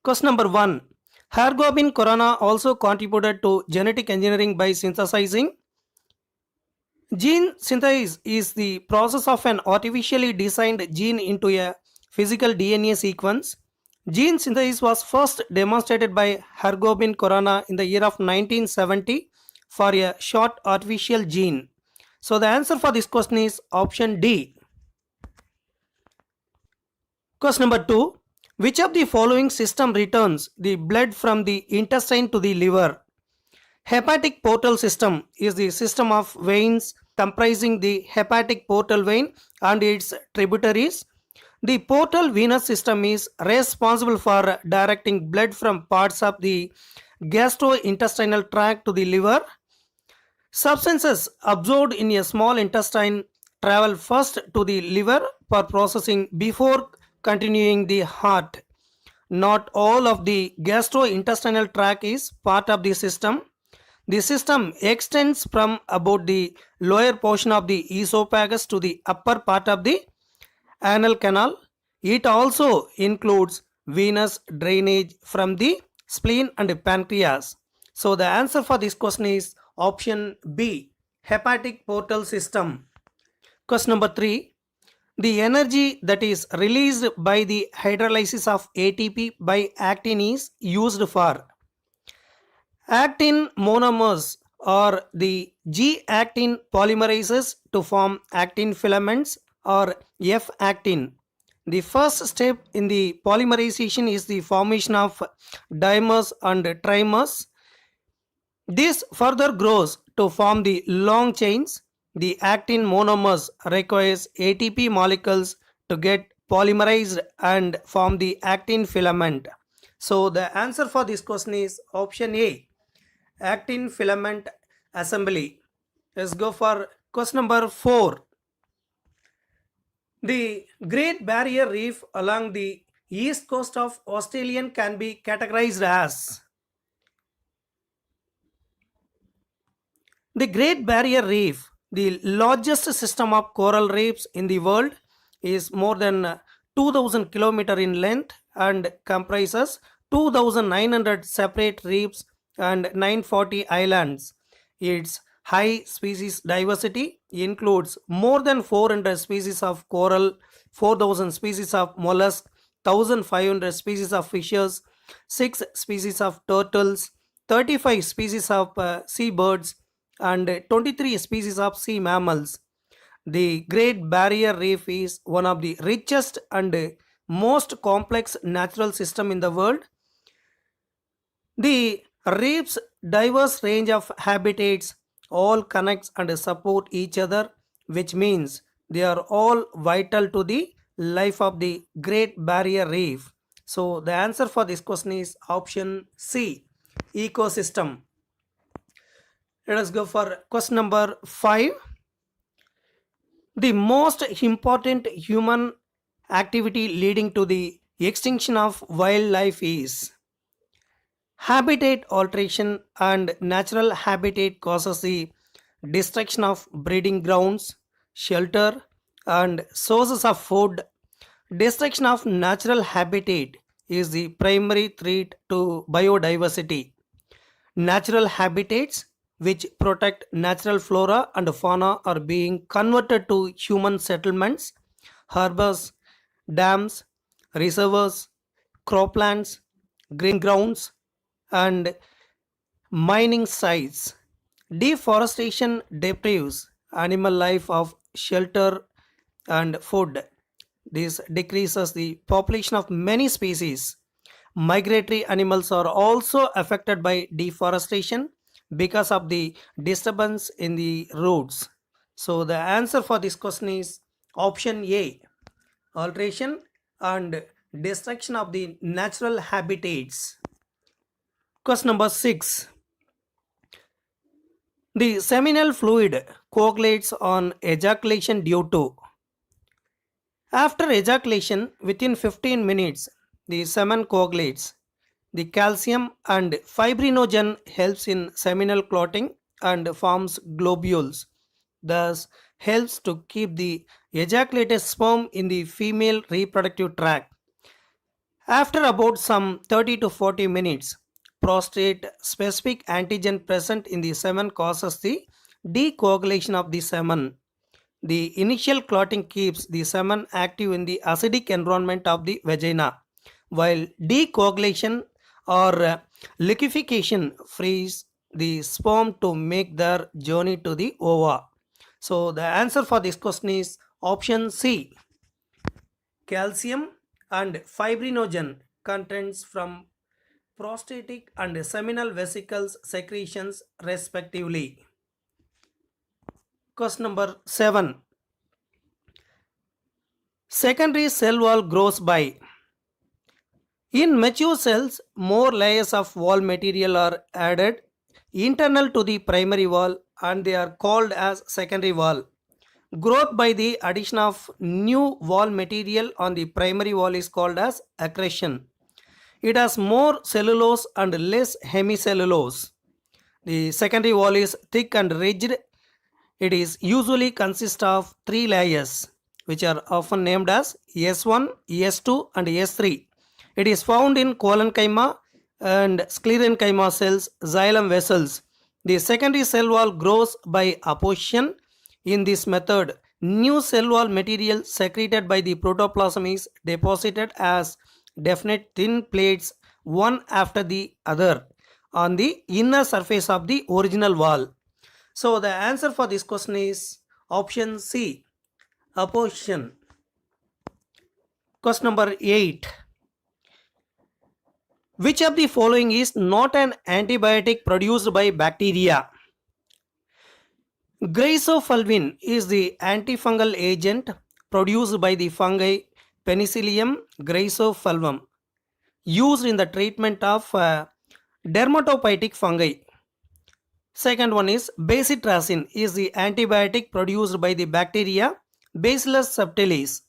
Question number 1. Hergobin corona also contributed to genetic engineering by synthesizing. Gene synthesis is the process of an artificially designed gene into a physical DNA sequence. Gene synthesis was first demonstrated by Hergobin corona in the year of 1970 for a short artificial gene. So the answer for this question is option D. Question number 2. Which of the following system returns the blood from the intestine to the liver? Hepatic portal system is the system of veins comprising the hepatic portal vein and its tributaries. The portal venous system is responsible for directing blood from parts of the gastrointestinal tract to the liver. Substances absorbed in a small intestine travel first to the liver for processing before continuing the heart. Not all of the gastrointestinal tract is part of the system. The system extends from about the lower portion of the esophagus to the upper part of the anal canal. It also includes venous drainage from the spleen and pancreas. So the answer for this question is option B, hepatic portal system. Question number 3. The energy that is released by the hydrolysis of ATP by actin is used for. Actin monomers or the G-actin polymerases to form actin filaments or F-actin. The first step in the polymerization is the formation of dimers and trimers. This further grows to form the long chains. The actin monomers requires ATP molecules to get polymerized and form the actin filament. So the answer for this question is option A, actin filament assembly. Let's go for question number 4. The Great Barrier Reef along the east coast of Australia can be categorized as. The Great Barrier Reef, the largest system of coral reefs in the world, is more than 2000 km in length and comprises 2900 separate reefs and 940 islands. Its high species diversity includes more than 400 species of coral, 4000 species of mollusks, 1500 species of fishes, 6 species of turtles, 35 species of seabirds, and 23 species of sea mammals. The Great Barrier Reef is one of the richest and most complex natural system in the world. The reef's diverse range of habitats all connects and support each other, which means they are all vital to the life of the Great Barrier Reef. So the answer for this question is option C, ecosystem. Let us go for question number 5. The most important human activity leading to the extinction of wildlife is. Habitat alteration and natural habitat causes the destruction of breeding grounds, shelter, and sources of food. Destruction of natural habitat is the primary threat to biodiversity. Natural habitats which protect natural flora and fauna are being converted to human settlements, harbors, dams, reservoirs, croplands, green grounds, and mining sites. Deforestation deprives animal life of shelter and food. This decreases the population of many species. Migratory animals are also affected by deforestation because of the disturbance in the roads. So the answer for this question is option A, alteration and destruction of the natural habitats. Question number 6. The seminal fluid coagulates on ejaculation due to. After ejaculation, within 15 minutes, the semen coagulates. The calcium and fibrinogen helps in seminal clotting and forms globules. Thus, helps to keep the ejaculated sperm in the female reproductive tract. After about some 30 to 40 minutes, prostate specific antigen present in the semen causes the decoagulation of the semen. The initial clotting keeps the semen active in the acidic environment of the vagina, while decoagulation or liquefaction frees the sperm to make their journey to the ova. So the answer for this question is option C. Calcium and fibrinogen contents from prostatic and seminal vesicles secretions respectively. Question number 7. Secondary cell wall grows by. In mature cells, more layers of wall material are added internal to the primary wall and they are called as secondary wall. Growth by the addition of new wall material on the primary wall is called as accretion. It has more cellulose and less hemicellulose. The secondary wall is thick and rigid. It is usually consists of three layers, which are often named as S1, S2 and S3. It is found in collenchyma and sclerenchyma cells, xylem vessels. The secondary cell wall grows by apposition. In this method, new cell wall material secreted by the protoplasm is deposited as definite thin plates one after the other on the inner surface of the original wall. So the answer for this question is option C, apposition. Question number 8. Which of the following is not an antibiotic produced by bacteria? Graisofulvin is the antifungal agent produced by the fungi Penicillium graisofulvum, used in the treatment of dermatophytic fungi. Second one is bacitracin is the antibiotic produced by the bacteria Bacillus subtilis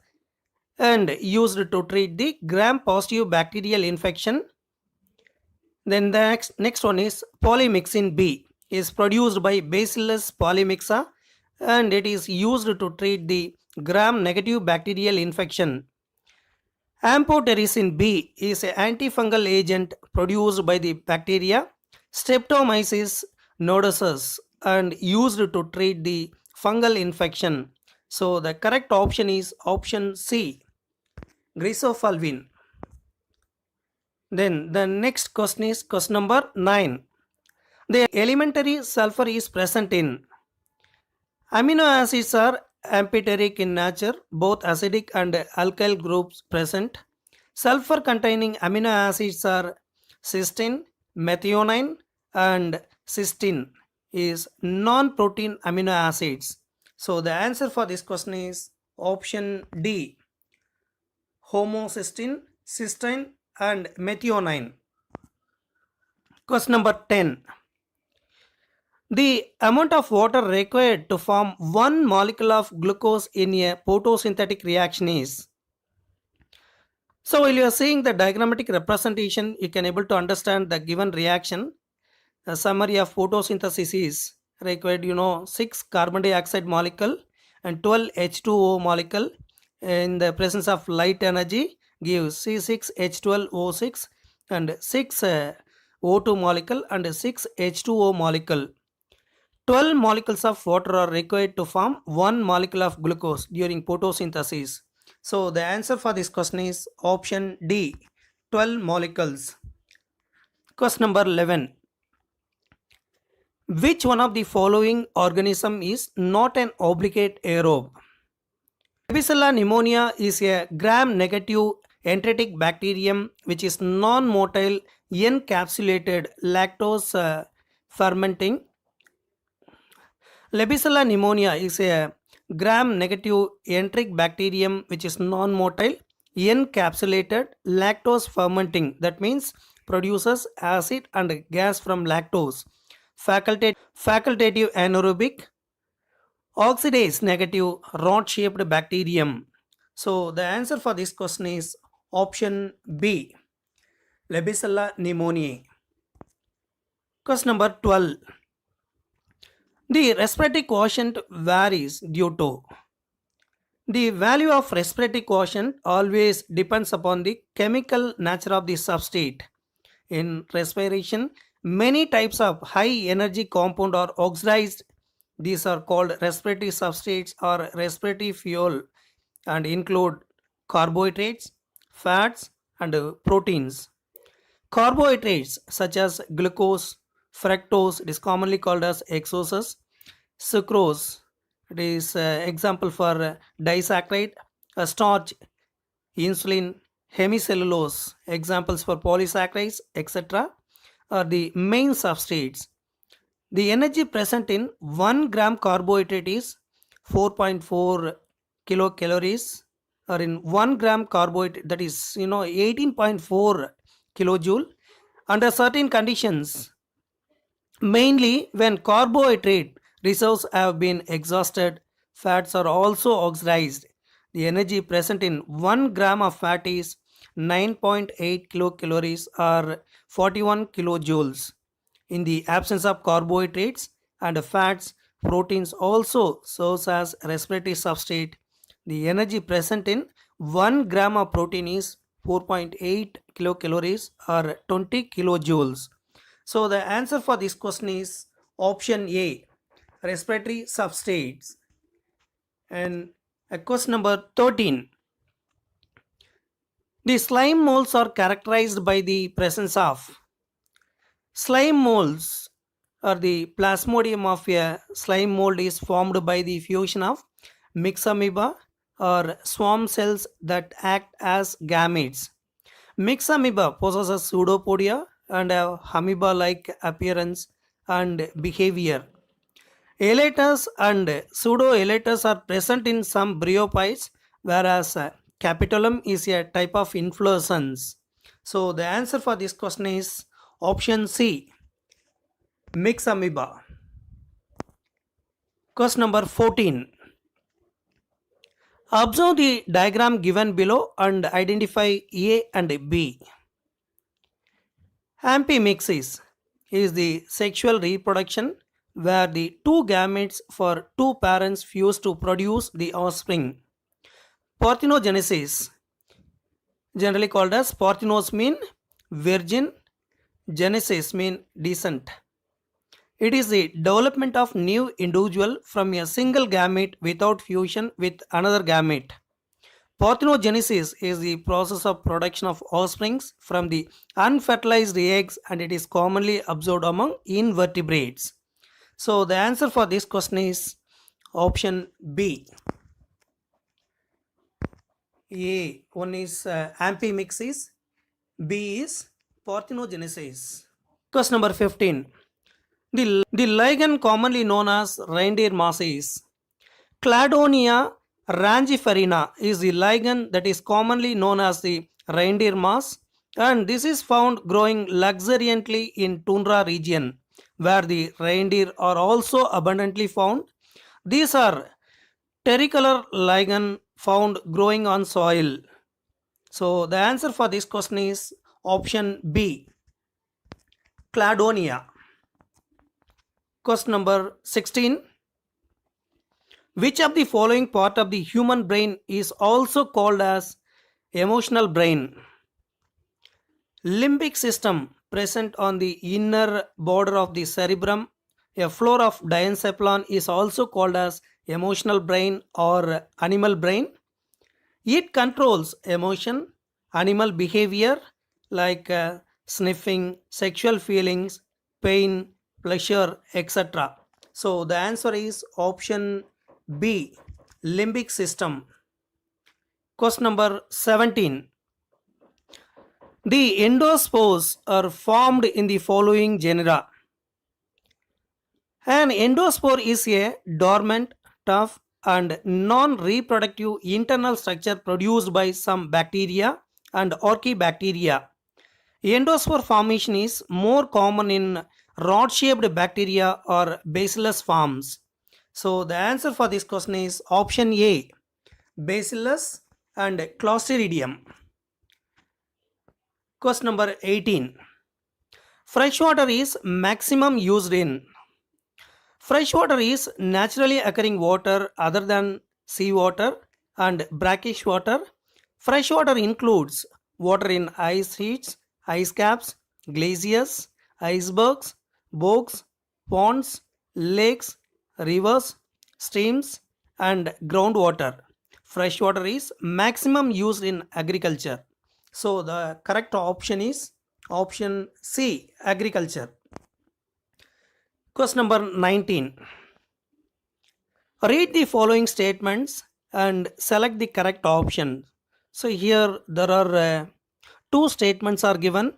and used to treat the gram-positive bacterial infection. Then the next one is polymyxin B is produced by Bacillus polymixa and it is used to treat the gram-negative bacterial infection. Amphotericin B is an antifungal agent produced by the bacteria Streptomyces nodosus and used to treat the fungal infection. So the correct option is option C, Graisofulvin. Then the next question is question number 9. The elementary sulfur is present in. Amino acids are amphoteric in nature, both acidic and alkyl groups present. Sulfur containing amino acids are cysteine, methionine and cysteine is non-protein amino acids. So the answer for this question is option D, homocysteine, cysteine and methionine. Question number 10. The amount of water required to form one molecule of glucose in a photosynthetic reaction is. So while you are seeing the diagrammatic representation, you can able to understand the given reaction. A summary of photosynthesis is required 6 carbon dioxide molecule and 12 H2O molecule in the presence of light energy gives C6H12O6 and 6 O2 molecule and 6 H2O molecule. 12 molecules of water are required to form 1 molecule of glucose during photosynthesis. So the answer for this question is option D, 12 molecules. Question number 11. Which one of the following organism is not an obligate aerobe? Klebsiella pneumonia is a gram-negative enteric bacterium which is non-motile encapsulated lactose fermenting. Klebsiella pneumonia is a gram-negative enteric bacterium which is non-motile encapsulated lactose fermenting. That means produces acid and gas from lactose. Facultative anaerobic oxidase negative rod-shaped bacterium. So the answer for this question is option B, Klebsiella pneumoniae. Question number 12. The respiratory quotient varies due to. The value of respiratory quotient always depends upon the chemical nature of the substrate. In respiration, many types of high energy compound are oxidized. These are called respiratory substrates or respiratory fuel and include carbohydrates, fats, and proteins. Carbohydrates such as glucose, fructose, it is commonly called as exoses, sucrose, it is example for disaccharide, starch, insulin, hemicellulose, examples for polysaccharides, etc., are the main substrates. The energy present in 1 gram carbohydrate is 4.4 kilocalories, or in 1 gram carbohydrate, that is 18.4 kilojoule. Under certain conditions, mainly when carbohydrate reserves have been exhausted, fats are also oxidized. The energy present in 1 gram of fat is 9.8 kilocalories or 41 kilojoules. In the absence of carbohydrates and fats, proteins also serves as respiratory substrate. The energy present in 1 gram of protein is 4.8 kilocalories or 20 kilojoules. So the answer for this question is option A, respiratory substrates. And question number 13. The slime molds are characterized by the presence of slime molds, or the plasmodium of a slime mold is formed by the fusion of mixed amoeba or swarm cells that act as gametes. Mixed amoeba possesses pseudopodia and have amoeba-like appearance and behavior. Elaters and pseudo-elaters are present in some bryophytes, whereas capitulum is a type of inflorescence. So the answer for this question is option C, mixed amoeba. Question number 14. Observe the diagram given below and identify A and B. Ampemixis is the sexual reproduction where the two gametes for two parents fuse to produce the offspring. Parthenogenesis, generally called as parthenos mean virgin, genesis mean descent. It is the development of new individual from a single gamete without fusion with another gamete. Parthenogenesis is the process of production of offsprings from the unfertilized eggs, and it is commonly observed among invertebrates. So the answer for this question is option B. A, one is ampemixis, B is parthenogenesis. Question number 15. The lichen commonly known as reindeer moss is Cladonia rangiferina is the lichen that is commonly known as the reindeer moss, and this is found growing luxuriantly in tundra region where the reindeer are also abundantly found. These are terricolor lichen found growing on soil. So the answer for this question is option B, Cladonia. Question number 16. Which of the following part of the human brain is also called as emotional brain? Limbic system present on the inner border of the cerebrum, a floor of diencephalon, is also called as emotional brain or animal brain. It controls emotion, animal behavior like sniffing, sexual feelings, pain, pleasure, etc. So the answer is option B, limbic system. Question number 17. The endospores are formed in the following genera. An endospore is a dormant, tough, and non-reproductive internal structure produced by some bacteria and archaebacteria. Endospore formation is more common in rod-shaped bacteria or bacillus forms. So the answer for this question is option A, bacillus and clostridium. Question number 18. Freshwater is maximum used in. Freshwater is naturally occurring water other than seawater and brackish water. Fresh water includes water in ice sheets, ice caps, glaciers, icebergs, bogs, ponds, lakes, rivers, streams, and groundwater. Fresh water is maximum used in agriculture. So the correct option is option C, agriculture. Question number 19. Read the following statements and select the correct option. So here there are two statements are given.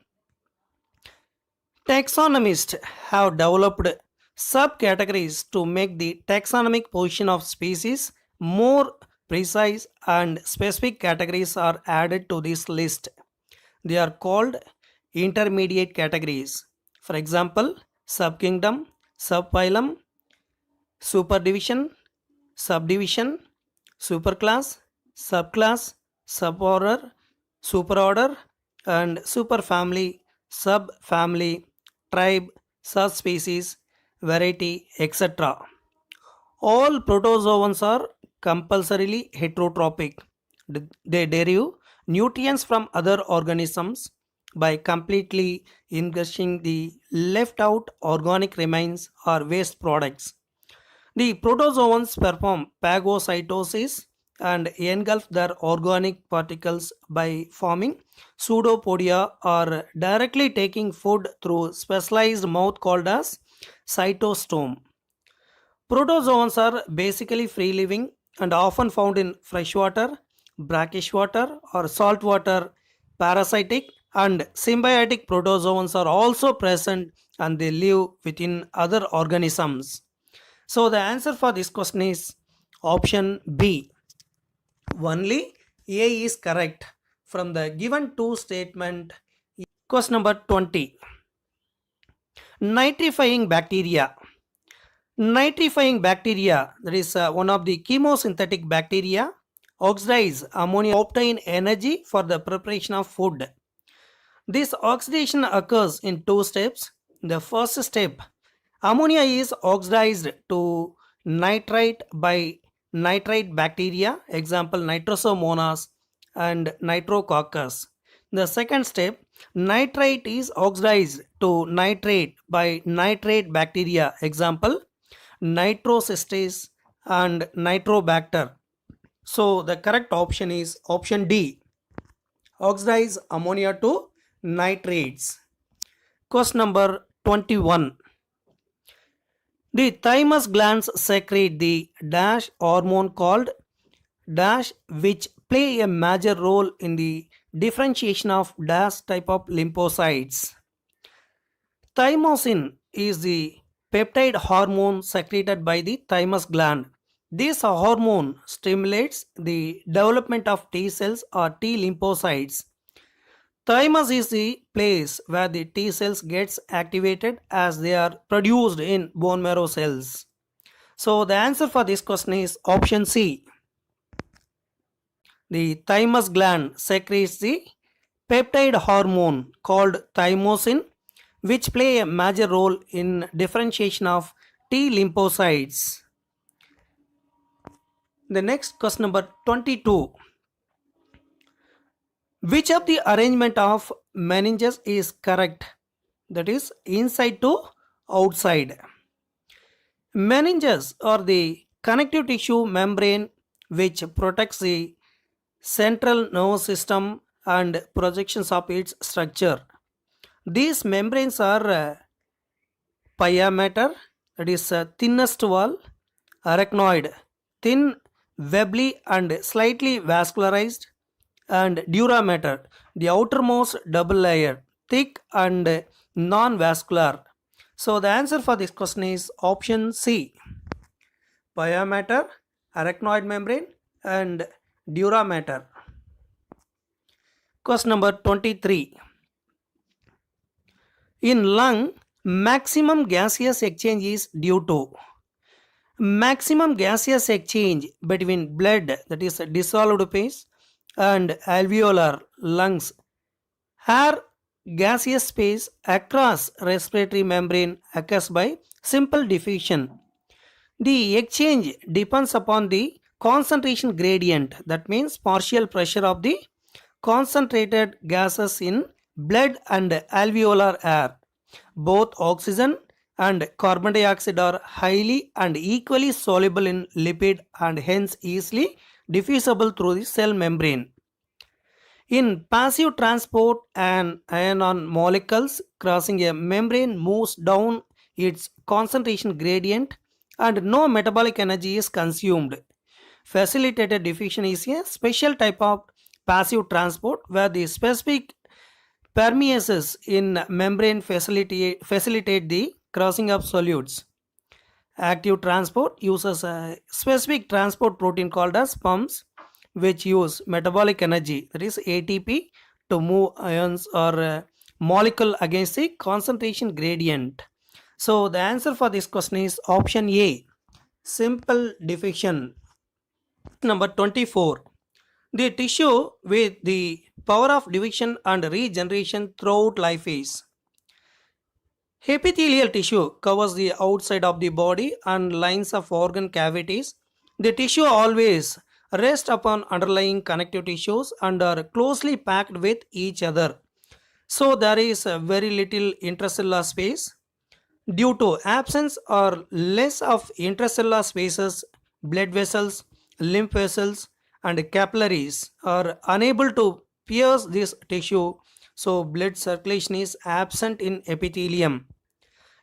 Taxonomists have developed subcategories to make the taxonomic position of species more precise, and specific categories are added to this list. They are called intermediate categories. For example, subkingdom, subphylum, superdivision, subdivision, superclass, subclass, suborder, superorder, and superfamily, subfamily, tribe, subspecies, variety, etc. All protozoans are compulsorily heterotrophic. They derive nutrients from other organisms by completely ingesting the left out organic remains or waste products. The protozoans perform phagocytosis and engulf their organic particles by forming pseudopodia or directly taking food through specialized mouth called as cytostome. Protozoans are basically free living and often found in freshwater, brackish water, or saltwater. Parasitic and symbiotic protozoans are also present and they live within other organisms. So the answer for this question is option B. Only A is correct from the given two statement. Question number 20. Nitrifying bacteria. Nitrifying bacteria, that is one of the chemosynthetic bacteria, oxidize ammonia to obtain energy for the preparation of food. This oxidation occurs in two steps. The first step, ammonia is oxidized to nitrite by nitrite bacteria, example Nitrosomonas and Nitrococcus. The second step, nitrite is oxidized to nitrate by nitrate bacteria, example Nitrocystis and Nitrobacter. So the correct option is option D, oxidize ammonia to nitrates. Question number 21. The thymus glands secrete the dash hormone called dash, which play a major role in the differentiation of dash type of lymphocytes. Thymosin is the peptide hormone secreted by the thymus gland. This hormone stimulates the development of T cells or T lymphocytes. Thymus is the place where the T cells gets activated as they are produced in bone marrow cells. So the answer for this question is option C. The thymus gland secretes the peptide hormone called thymosin, which play a major role in differentiation of T lymphocytes. The next question number 22. Which of the arrangement of meninges is correct? That is inside to outside. Meninges are the connective tissue membrane which protects the central nervous system and projections of its structure. These membranes are pyometer, that is thinnest wall, arachnoid, thin, webbly and slightly vascularized, and durameter, the outermost double layer, thick and non-vascular. So the answer for this question is option C, pyometer, arachnoid membrane and durameter. Question number 23. In lung, maximum gaseous exchange is due to maximum gaseous exchange between blood, that is dissolved phase, and alveolar lungs. Air gaseous space across respiratory membrane occurs by simple diffusion. The exchange depends upon the concentration gradient, that means partial pressure of the concentrated gases in blood and alveolar air. Both oxygen and carbon dioxide are highly and equally soluble in lipid and hence easily diffusible through the cell membrane. In passive transport, an ion molecules crossing a membrane moves down its concentration gradient and no metabolic energy is consumed. Facilitated diffusion is a special type of passive transport where the specific permeases in membrane facilitate the crossing of solutes. Active transport uses a specific transport protein called as pumps which use metabolic energy, that is ATP, to move ions or molecule against the concentration gradient. So the answer for this question is option A, simple diffusion. Number 24. The tissue with the power of division and regeneration throughout life is epithelial tissue covers the outside of the body and lines of organ cavities. The tissue always rests upon underlying connective tissues and are closely packed with each other. So there is very little intercellular space. Due to absence or less of intracellular spaces, blood vessels, lymph vessels, and capillaries are unable to pierce this tissue, so blood circulation is absent in epithelium.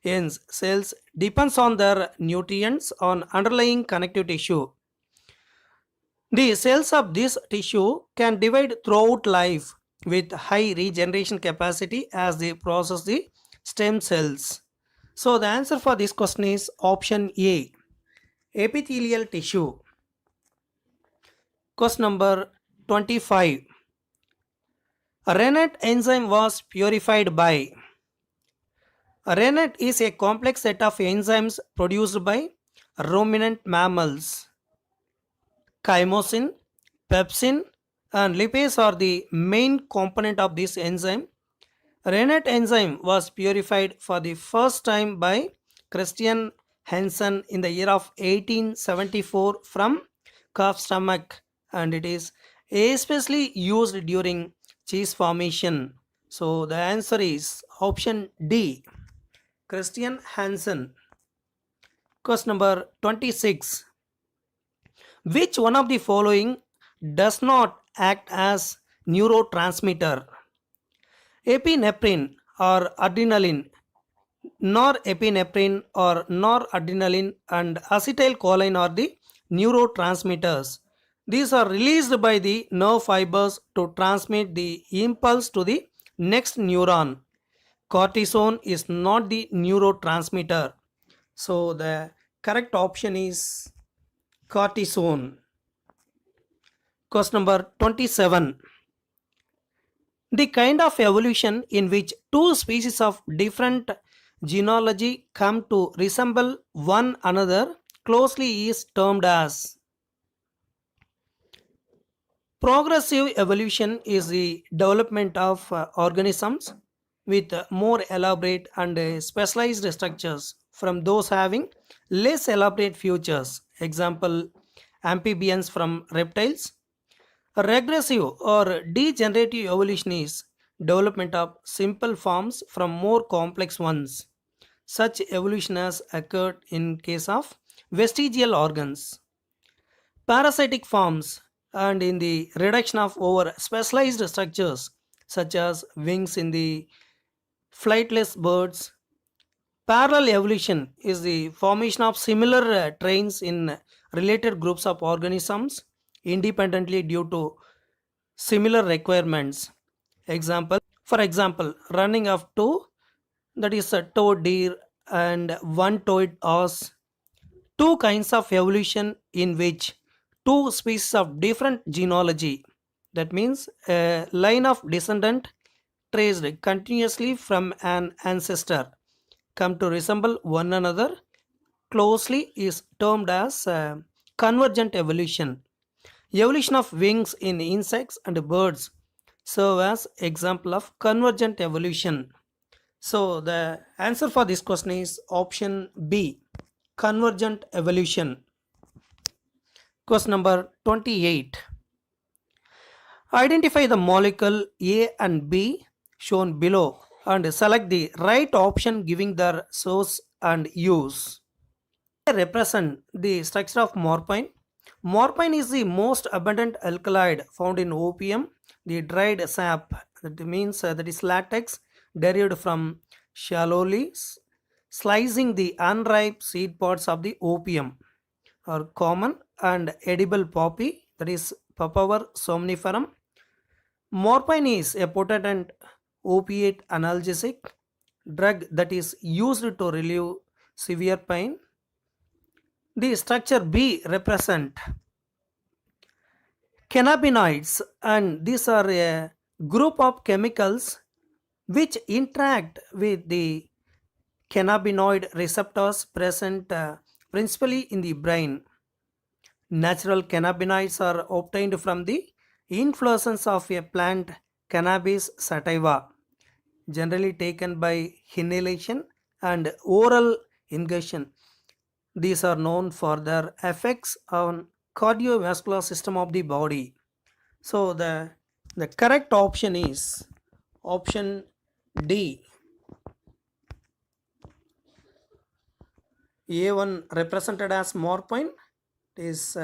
Hence, cells depends on their nutrients on underlying connective tissue. The cells of this tissue can divide throughout life with high regeneration capacity as they process the stem cells. So the answer for this question is option A, epithelial tissue. Question number 25. Rennet enzyme was purified by. Rennet is a complex set of enzymes produced by ruminant mammals. Chymosin, pepsin, and lipase are the main component of this enzyme. Rennet enzyme was purified for the first time by Christian Hansen in the year of 1874 from calf stomach, and it is especially used during cheese formation. So the answer is option D, Christian Hansen. Question number 26. Which one of the following does not act as neurotransmitter? Epinephrine or adrenaline, norepinephrine or noradrenaline, and acetylcholine are the neurotransmitters. These are released by the nerve fibers to transmit the impulse to the next neuron. Cortisone is not the neurotransmitter. So the correct option is cortisone. Question number 27. The kind of evolution in which two species of different genealogy come to resemble one another closely is termed as. Progressive evolution is the development of organisms with more elaborate and specialized structures from those having less elaborate features. Example, amphibians from reptiles. Regressive or degenerative evolution is development of simple forms from more complex ones. Such evolution has occurred in case of vestigial organs. Parasitic forms and in the reduction of over specialized structures such as wings in the flightless birds. Parallel evolution is the formation of similar trains in related groups of organisms independently due to similar requirements. For example, running of two, that is a toed deer and one toed horse, two kinds of evolution in which two species of different genealogy, that means a line of descendant traced continuously from an ancestor, come to resemble one another closely is termed as convergent evolution. Evolution of wings in insects and birds serve as example of convergent evolution. So the answer for this question is option B, convergent evolution. Question number 28. Identify the molecule A and B shown below and select the right option giving their source and use. Represent the structure of morphine. Morphine is the most abundant alkaloid found in opium. The dried sap, that means that is latex, derived from shallowly slicing the unripe seed pods of the opium, are common and edible poppy, that is Papaver somniferum. Morphine is a potent opiate analgesic drug that is used to relieve severe pain. The structure B represent cannabinoids, and these are a group of chemicals which interact with the cannabinoid receptors present principally in the brain. Natural cannabinoids are obtained from the inflorescence of a plant cannabis sativa, generally taken by inhalation and oral ingestion. These are known for their effects on cardiovascular system of the body. So the correct option is option D. A1 represented as morphine is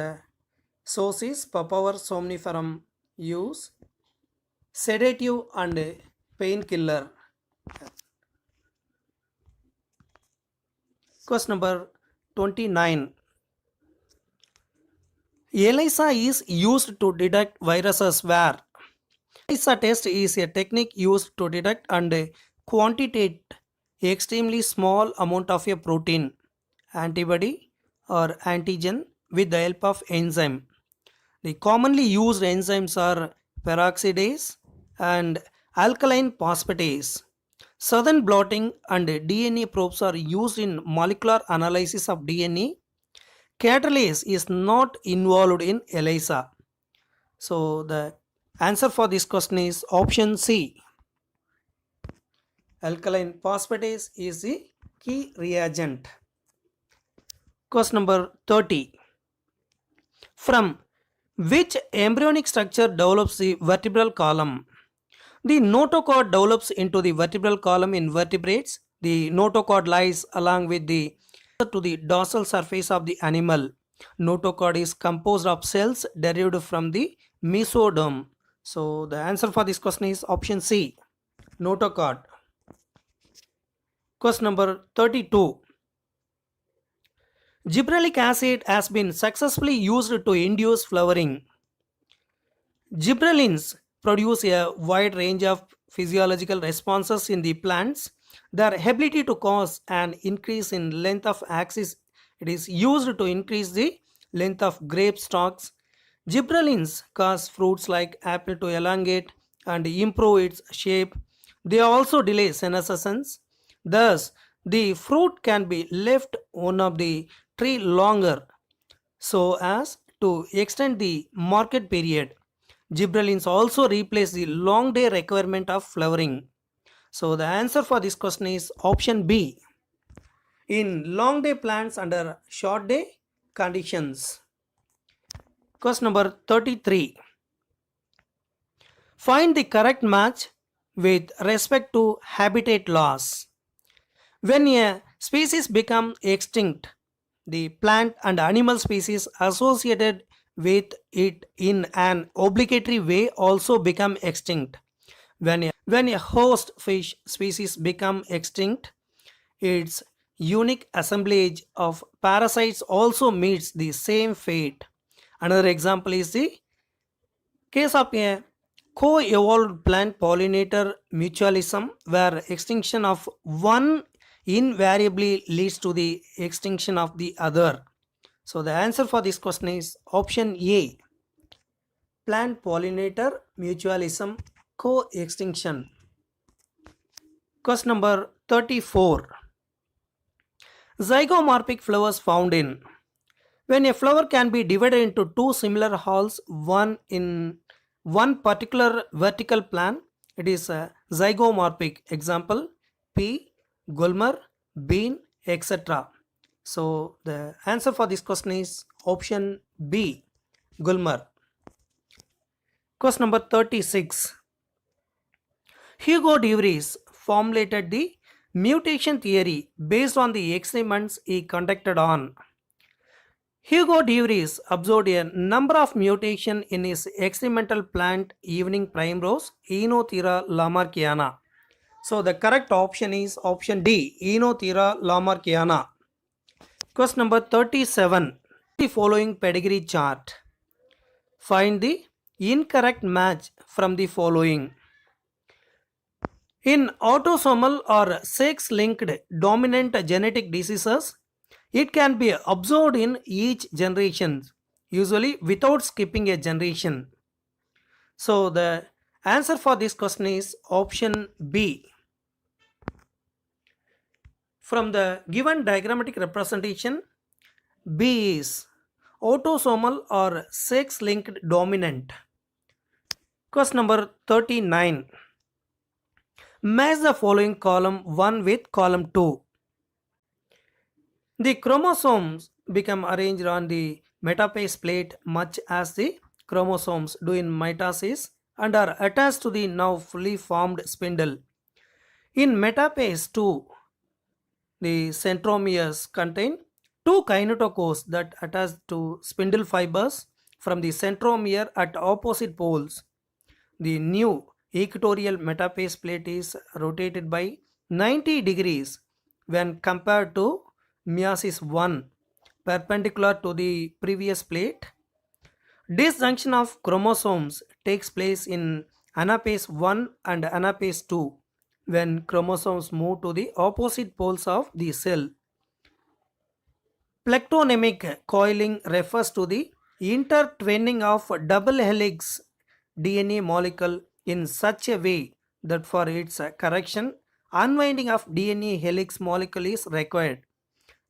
source is Papaver somniferum use, sedative and painkiller. Question number 29. ELISA is used to detect viruses where? ELISA test is a technique used to detect and quantitate extremely small amount of a protein, antibody or antigen with the help of enzyme. The commonly used enzymes are peroxidase and alkaline phosphatase. Southern blotting and DNA probes are used in molecular analysis of DNA. Catalase is not involved in ELISA. So the answer for this question is option C. Alkaline phosphatase is the key reagent. Question number 30. From which embryonic structure develops the vertebral column? The notochord develops into the vertebral column in vertebrates. The notochord lies along with the to the dorsal surface of the animal. Notochord is composed of cells derived from the mesoderm. So the answer for this question is option C, notochord. Question number 32. Gibberellic acid has been successfully used to induce flowering. Gibberellins produce a wide range of physiological responses in the plants. Their ability to cause an increase in length of axis, it is used to increase the length of grape stalks. Gibberellins cause fruits like apple to elongate and improve its shape. They also delay senescence. Thus, the fruit can be left on of the tree longer so as to extend the market period. Gibberellins also replace the long day requirement of flowering. So the answer for this question is option B. In long day plants under short day conditions. Question number 33. Find the correct match with respect to habitat loss. When a species becomes extinct, the plant and animal species associated with it in an obligatory way also become extinct. When a host fish species become extinct, its unique assemblage of parasites also meets the same fate. Another example is the case of a co-evolved plant pollinator mutualism, where extinction of one invariably leads to the extinction of the other. So the answer for this question is option A, plant pollinator mutualism co-extinction. Question number 34. Zygomorphic flowers found in. When a flower can be divided into two similar halls, one in one particular vertical plan, it is a zygomorphic. Example, pea, gulmer, bean, etc. So the answer for this question is option B. Gulmer. Question number 36. Hugo de Vries formulated the mutation theory based on the experiments he conducted on. Hugo de Vries observed a number of mutations in his experimental plant evening primrose Enothera lamarckiana. So the correct option is option D, Enothera lamarckiana. Question number 37. The following pedigree chart. Find the incorrect match from the following. In autosomal or sex-linked dominant genetic diseases, it can be observed in each generation, usually without skipping a generation. So the answer for this question is option B. From the given diagrammatic representation, B is autosomal or sex-linked dominant. Question number 39. Match the following column 1 with column 2. The chromosomes become arranged on the metaphase plate much as the chromosomes do in mitosis and are attached to the now fully formed spindle. In metaphase 2, the centromeres contain two kinetochores that attach to spindle fibers from the centromere at opposite poles. The new equatorial metaphase plate is rotated by 90 degrees when compared to meiosis 1 perpendicular to the previous plate. Disjunction of chromosomes takes place in anaphase 1 and anaphase 2 when chromosomes move to the opposite poles of the cell. Plectonymic coiling refers to the intertwining of double helix DNA molecule in such a way that for its correction, unwinding of DNA helix molecule is required.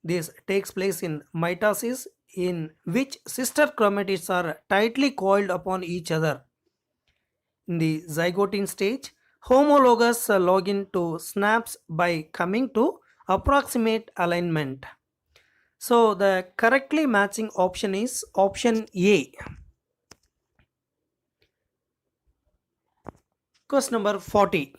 This takes place in mitosis in which sister chromatids are tightly coiled upon each other. In the zygote stage, homologous login to snaps by coming to approximate alignment. So the correctly matching option is option A. Question number 40.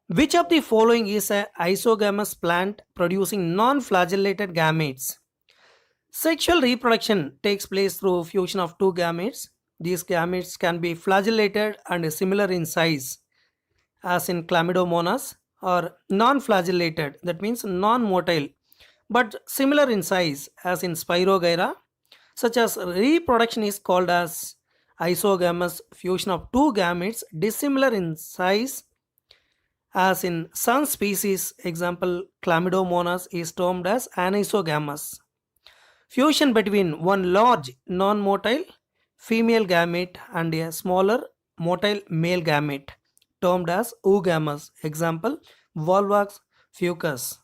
Which of the following is a isogamous plant producing non-flagellated gametes? Sexual reproduction takes place through fusion of two gametes. These gametes can be flagellated and similar in size as in chlamydomonas, or non-flagellated, that means non-motile, but similar in size as in Spirogyra. Such as reproduction is called as isogamous fusion of two gametes dissimilar in size as in some species, example chlamydomonas is termed as anisogamous. Fusion between one large non-motile female gamete and a smaller motile male gamete termed as oogamous, example Volvox fucus.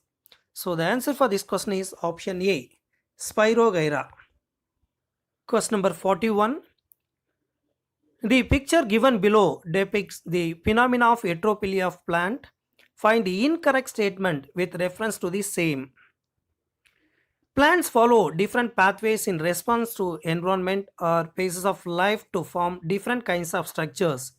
So the answer for this question is option A, Spirogyra. Question number 41. The picture given below depicts the phenomena of heteropily of plant. Find the incorrect statement with reference to the same. Plants follow different pathways in response to environment or phases of life to form different kinds of structures.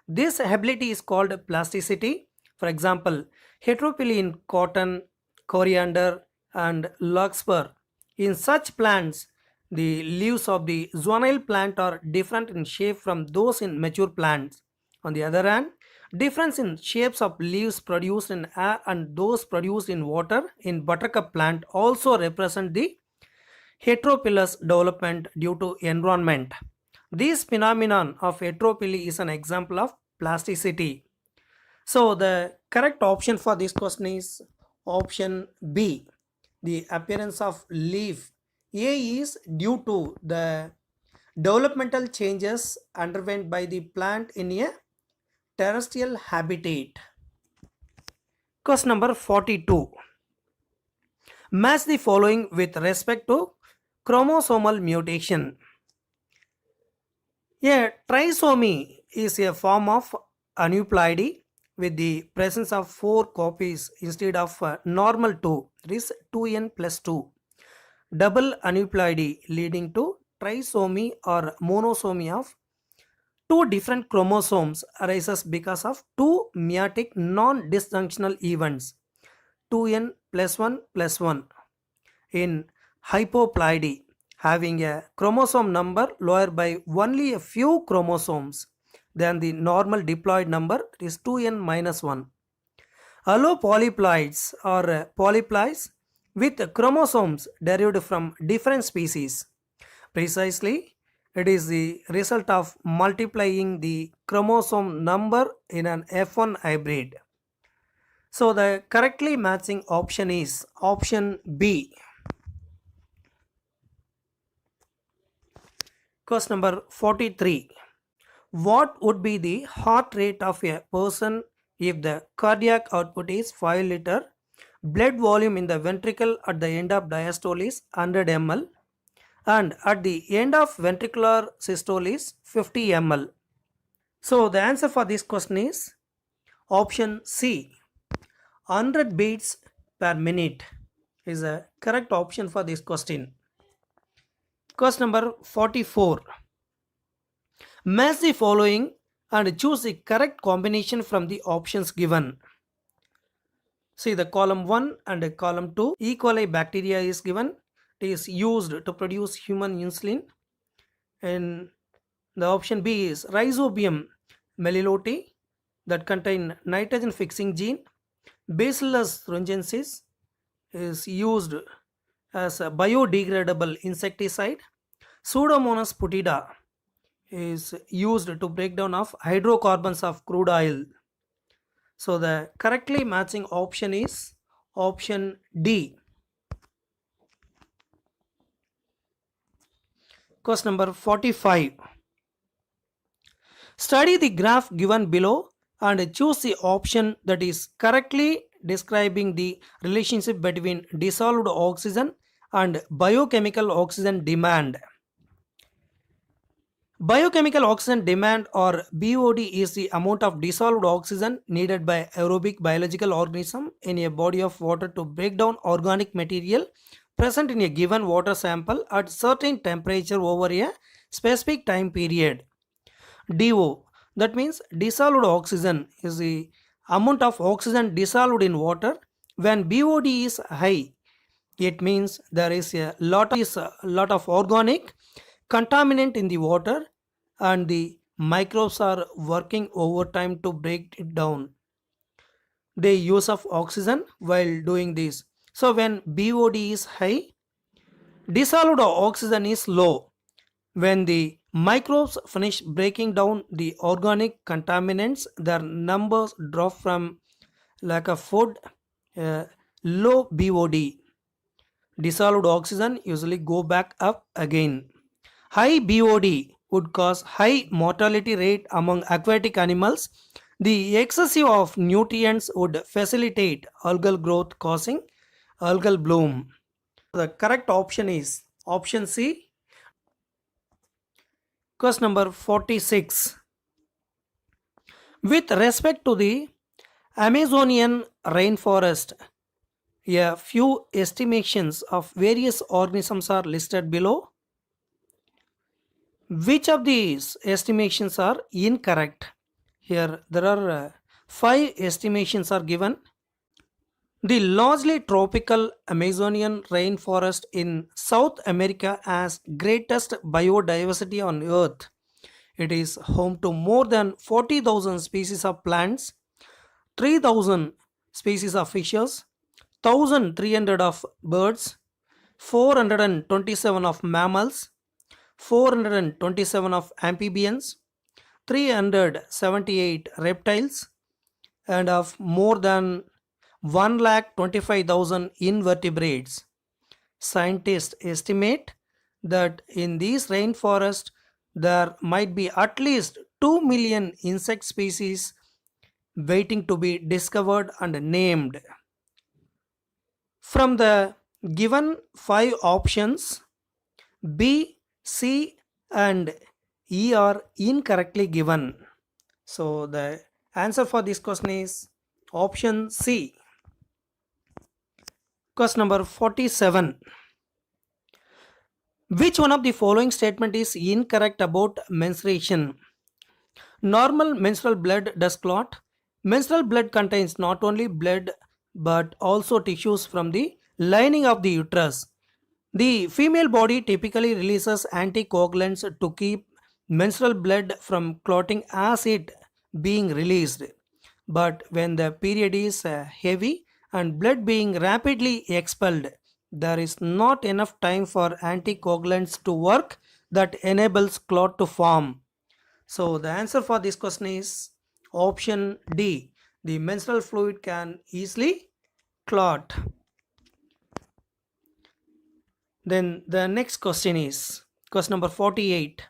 This ability is called plasticity. For example, heteropily in cotton, coriander, and larkspur. In such plants, the leaves of the juvenile plant are different in shape from those in mature plants. On the other hand, difference in shapes of leaves produced in air and those produced in water in buttercup plant also represent the heteropilous development due to environment. This phenomenon of heteropily is an example of plasticity. So the correct option for this question is option B. The appearance of leaf A is due to the developmental changes underwent by the plant in a terrestrial habitat. Question number 42. Match the following with respect to chromosomal mutation. A trisomy is a form of aneuploidy with the presence of 4 copies instead of normal 2, that is 2n plus 2. Double aneuploidy leading to trisomy or monosomy of two different chromosomes arises because of two meiotic non-disjunctional events 2n plus 1 plus 1 in hypoploidy, having a chromosome number lower by only a few chromosomes than the normal diploid number, is 2n minus 1. Allopolyploids are polyploids with chromosomes derived from different species. Precisely, it is the result of multiplying the chromosome number in an F1 hybrid. So the correctly matching option is option B. Question number 43. What would be the heart rate of a person if the cardiac output is 5 liter, blood volume in the ventricle at the end of diastole is 100 ml, and at the end of ventricular systole is 50 ml? So the answer for this question is option C. 100 beats per minute is a correct option for this question. Question number 44. Match the following and choose the correct combination from the options given. See, the column 1 and the column 2, E. coli bacteria is given. It is used to produce human insulin. And the option B is Rhizobium meliloti that contain nitrogen fixing gene. Bacillus thuringiensis is used as a biodegradable insecticide. Pseudomonas putida is used to break down of hydrocarbons of crude oil. So the correctly matching option is option D. Question number 45. Study the graph given below and choose the option that is correctly describing the relationship between dissolved oxygen and biochemical oxygen demand. Biochemical oxygen demand or BOD is the amount of dissolved oxygen needed by aerobic biological organism in a body of water to break down organic material present in a given water sample at certain temperature over a specific time period. DO, that means dissolved oxygen, is the amount of oxygen dissolved in water. When BOD is high, it means there is a lot of organic contaminant in the water and the microbes are working overtime to break it down. They use of oxygen while doing this. So when BOD is high, dissolved oxygen is low. When the microbes finish breaking down the organic contaminants, their numbers drop from lack of food, low BOD. Dissolved oxygen usually go back up again. High BOD would cause high mortality rate among aquatic animals. The excessive of nutrients would facilitate algal growth causing algal bloom. The correct option is option C. Question number 46. With respect to the Amazonian rainforest, a few estimations of various organisms are listed below. Which of these estimations are incorrect? Here there are 5 estimations are given. The largely tropical Amazonian rainforest in South America has greatest biodiversity on earth. It is home to more than 40,000 species of plants, 3,000 species of fishes, 1,300 of birds, 427 of mammals, 427 of amphibians, 378 reptiles, and of more than 125,000 invertebrates. Scientists estimate that in these rainforests there might be at least 2 million insect species waiting to be discovered and named. From the given 5 options, B, C, and E are incorrectly given. So the answer for this question is option C. Question number 47. Which one of the following statement is incorrect about menstruation? Normal menstrual blood does clot. Menstrual blood contains not only blood but also tissues from the lining of the uterus. The female body typically releases anticoagulants to keep menstrual blood from clotting as it being released. But when the period is heavy and blood being rapidly expelled, there is not enough time for anticoagulants to work that enables clot to form. So the answer for this question is option D. The menstrual fluid can easily clot. Then the next question is question number 48.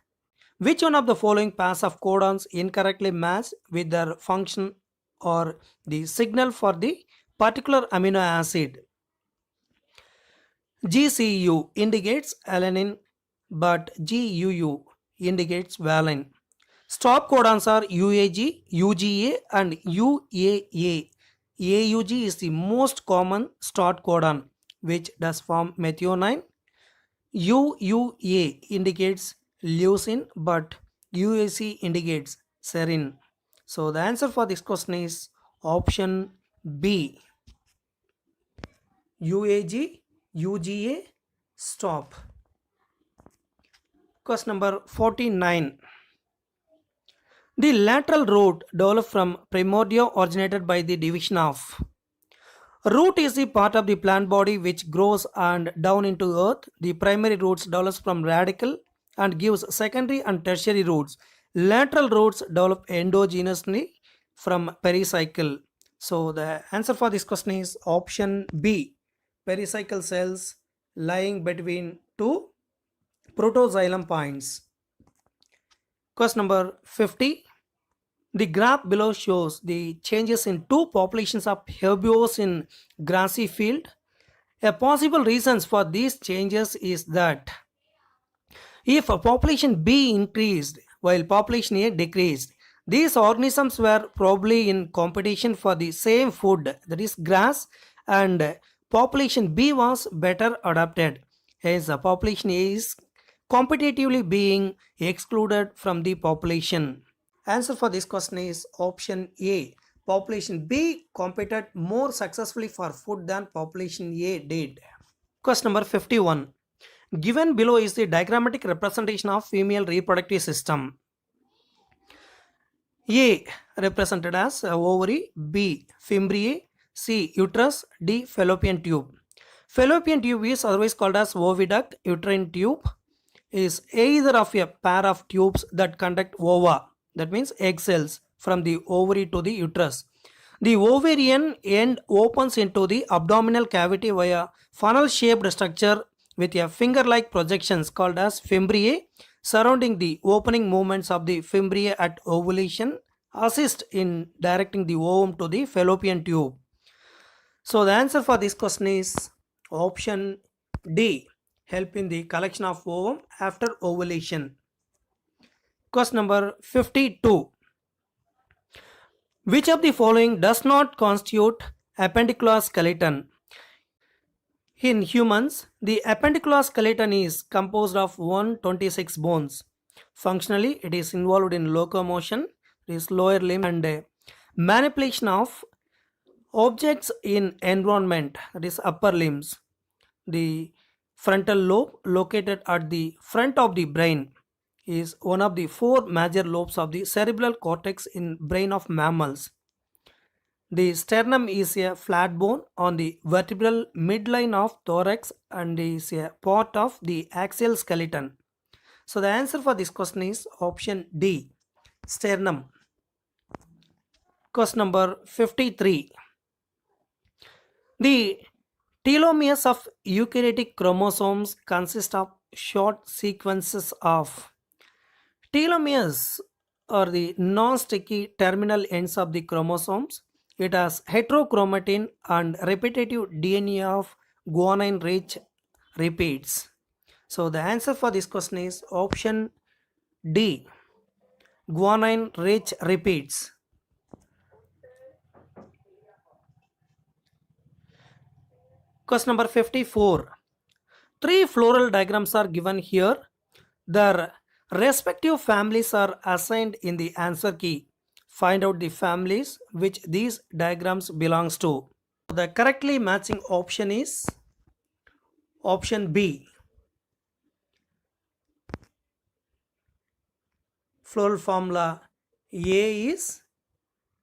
Which one of the following pairs of codons incorrectly match with their function or the signal for the particular amino acid? GCU indicates alanine but GUU indicates valine. Stop codons are UAG, UGA and UAA. AUG is the most common start codon which does form methionine. UUA indicates leucine but UAC indicates serine. So the answer for this question is option B. UAG, UGA, stop. Question number 49. The lateral root developed from primordia originated by the division of. Root is the part of the plant body which grows and down into earth. The primary roots develops from radicle and gives secondary and tertiary roots. Lateral roots develop endogenously from pericycle. So the answer for this question is option B. Pericycle cells lying between two protoxylem points. Question number 50. The graph below shows the changes in two populations of herbivores in grassy field. A possible reasons for these changes is that if a population B increased while population A decreased, these organisms were probably in competition for the same food, that is grass, and population B was better adapted. Hence, the population A is competitively being excluded from the population. Answer for this question is option A. Population B competed more successfully for food than population A did. Question number 51. Given below is the diagrammatic representation of female reproductive system. A represented as ovary, B fimbriae, C uterus, D fallopian tube. Fallopian tube is otherwise called as oviduct. Uterine tube is either of a pair of tubes that conduct ova, that means egg cells, from the ovary to the uterus. The ovarian end opens into the abdominal cavity via funnel shaped structure with a finger like projections called as fimbriae surrounding the opening movements of the fimbriae at ovulation assist in directing the ovum to the fallopian tube. So the answer for this question is option D, help in the collection of ovum after ovulation. Question number 52. Which of the following does not constitute appendicular skeleton? In humans, the appendicular skeleton is composed of 126 bones. Functionally, it is involved in locomotion, this lower limb, and manipulation of objects in environment, that is upper limbs. The frontal lobe, located at the front of the brain, is one of the four major lobes of the cerebral cortex in brain of mammals. The sternum is a flat bone on the vertebral midline of thorax and is a part of the axial skeleton. So the answer for this question is option D, sternum. Question number 53. The telomeres of eukaryotic chromosomes consist of short sequences of. Telomeres are the non-sticky terminal ends of the chromosomes. It has heterochromatin and repetitive DNA of guanine-rich repeats. So the answer for this question is option D, guanine-rich repeats. Question number 54. Three floral diagrams are given here. Their respective families are assigned in the answer key. Find out the families which these diagrams belongs to. The correctly matching option is option B. Floral formula A is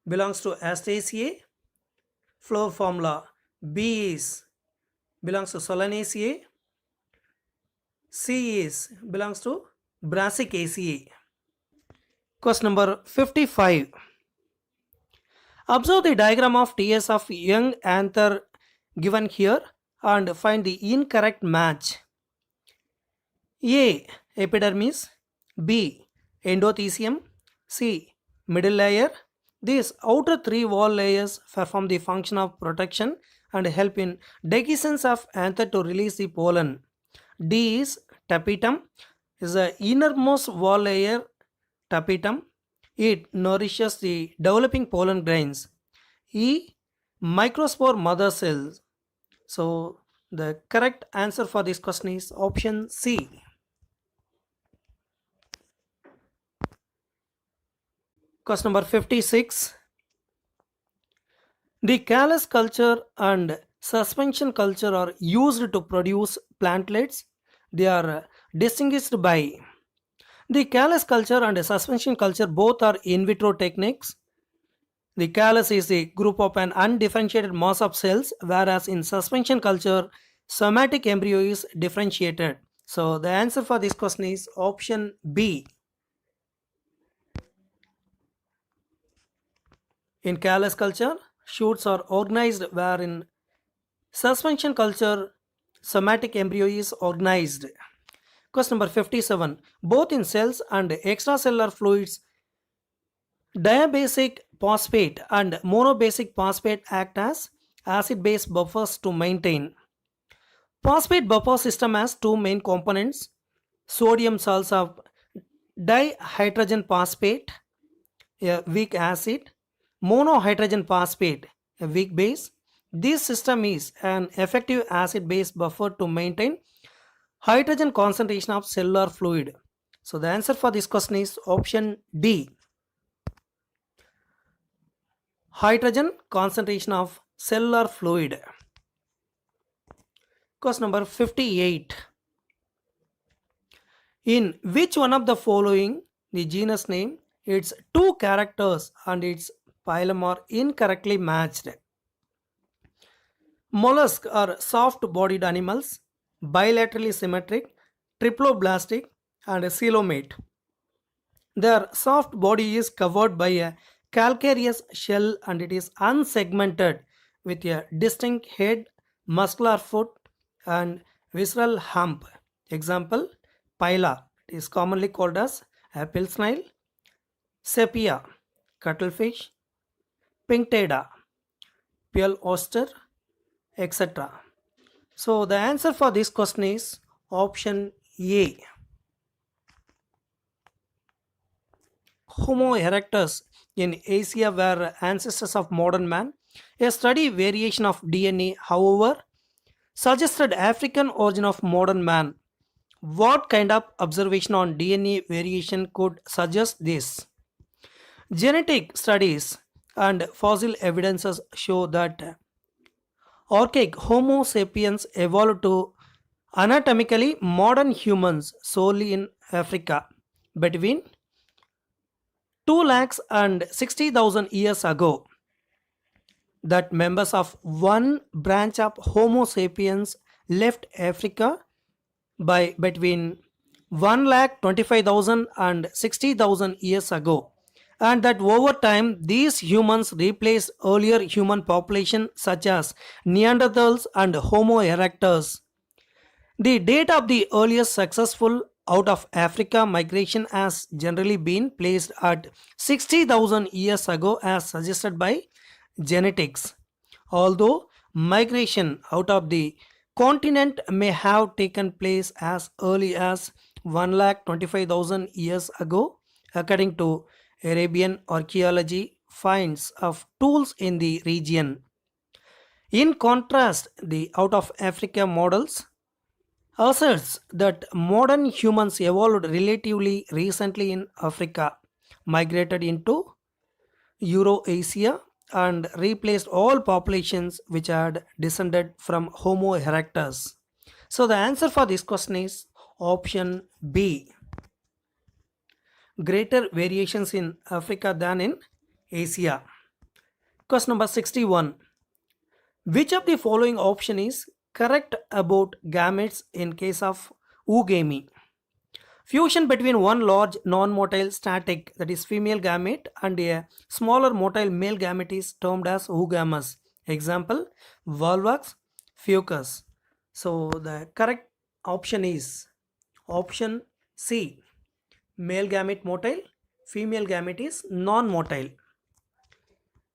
belongs to Asteraceae. Floral formula B is belongs to Solanaceae. C is belongs to Brassicaceae. Question number 55. Observe the diagram of TS of young anther given here and find the incorrect match. A. Epidermis. B. Endothecium. C. Middle layer. These outer three wall layers perform the function of protection and help in dehiscence of anther to release the pollen. D is tapetum, is the innermost wall layer tapetum. It nourishes the developing pollen grains. E. Microspore mother cells. So the correct answer for this question is option C. Question number 56. The callus culture and suspension culture are used to produce plantlets. They are distinguished by the callus culture and suspension culture both are in vitro techniques. The callus is a group of an undifferentiated mass of cells, whereas in suspension culture, somatic embryo is differentiated. So the answer for this question is option B. In callus culture, shoots are organized, where in suspension culture, somatic embryo is organized. Question number 57. Both in cells and extracellular fluids, diabasic phosphate and monobasic phosphate act as acid-base buffers to maintain. Phosphate buffer system has two main components: sodium salts of dihydrogen phosphate, a weak acid, monohydrogen phosphate, a weak base. This system is an effective acid-base buffer to maintain hydrogen concentration of cellular fluid. So the answer for this question is option D. Hydrogen concentration of cellular fluid. Question number 58. In which one of the following the genus name, its two characters and its phylum are incorrectly matched? Mollusks are soft-bodied animals, bilaterally symmetric, triploblastic, and coelomate. Their soft body is covered by a calcareous shell and it is unsegmented with a distinct head, muscular foot, and visceral hump. Example, Pila. It is commonly called as apple snail, sepia, cuttlefish, pinctada, pearl oyster, etc. So the answer for this question is option A. Homo erectus in Asia were ancestors of modern man. A study variation of DNA, however, suggested African origin of modern man. What kind of observation on DNA variation could suggest this? Genetic studies and fossil evidences show that archaic Homo sapiens evolved to anatomically modern humans solely in Africa between 2 lakhs and 60,000 years ago. That members of one branch of Homo sapiens left Africa by between 1 lakh 25,000 and 60,000 years ago, and that over time these humans replaced earlier human population such as Neanderthals and Homo erectus. The date of the earliest successful out of Africa migration has generally been placed at 60,000 years ago as suggested by genetics. Although migration out of the continent may have taken place as early as 1,25,000 years ago, according to Arabian archaeology finds of tools in the region. In contrast, the out of Africa models asserts that modern humans evolved relatively recently in Africa, migrated into Eurasia, and replaced all populations which had descended from Homo erectus. So the answer for this question is option B. Greater variations in Africa than in Asia. Question number 61. Which of the following option is correct about gametes in case of oogamy? Fusion between one large non-motile static, that is female gamete, and a smaller motile male gamete is termed as oogamous. Example, volvox, fucus. So the correct option is option C. Male gamete motile, female gamete is non-motile.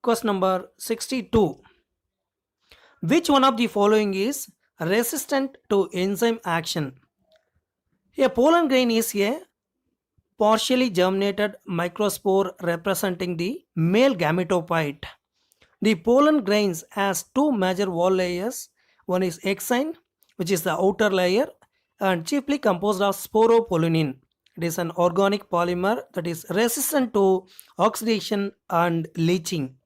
Question number 62. Which one of the following is resistant to enzyme action? A pollen grain is a partially germinated microspore representing the male gametophyte. The pollen grains has two major wall layers. One is exine, which is the outer layer, and chiefly composed of sporopollenin. It is an organic polymer that is resistant to oxidation and leaching.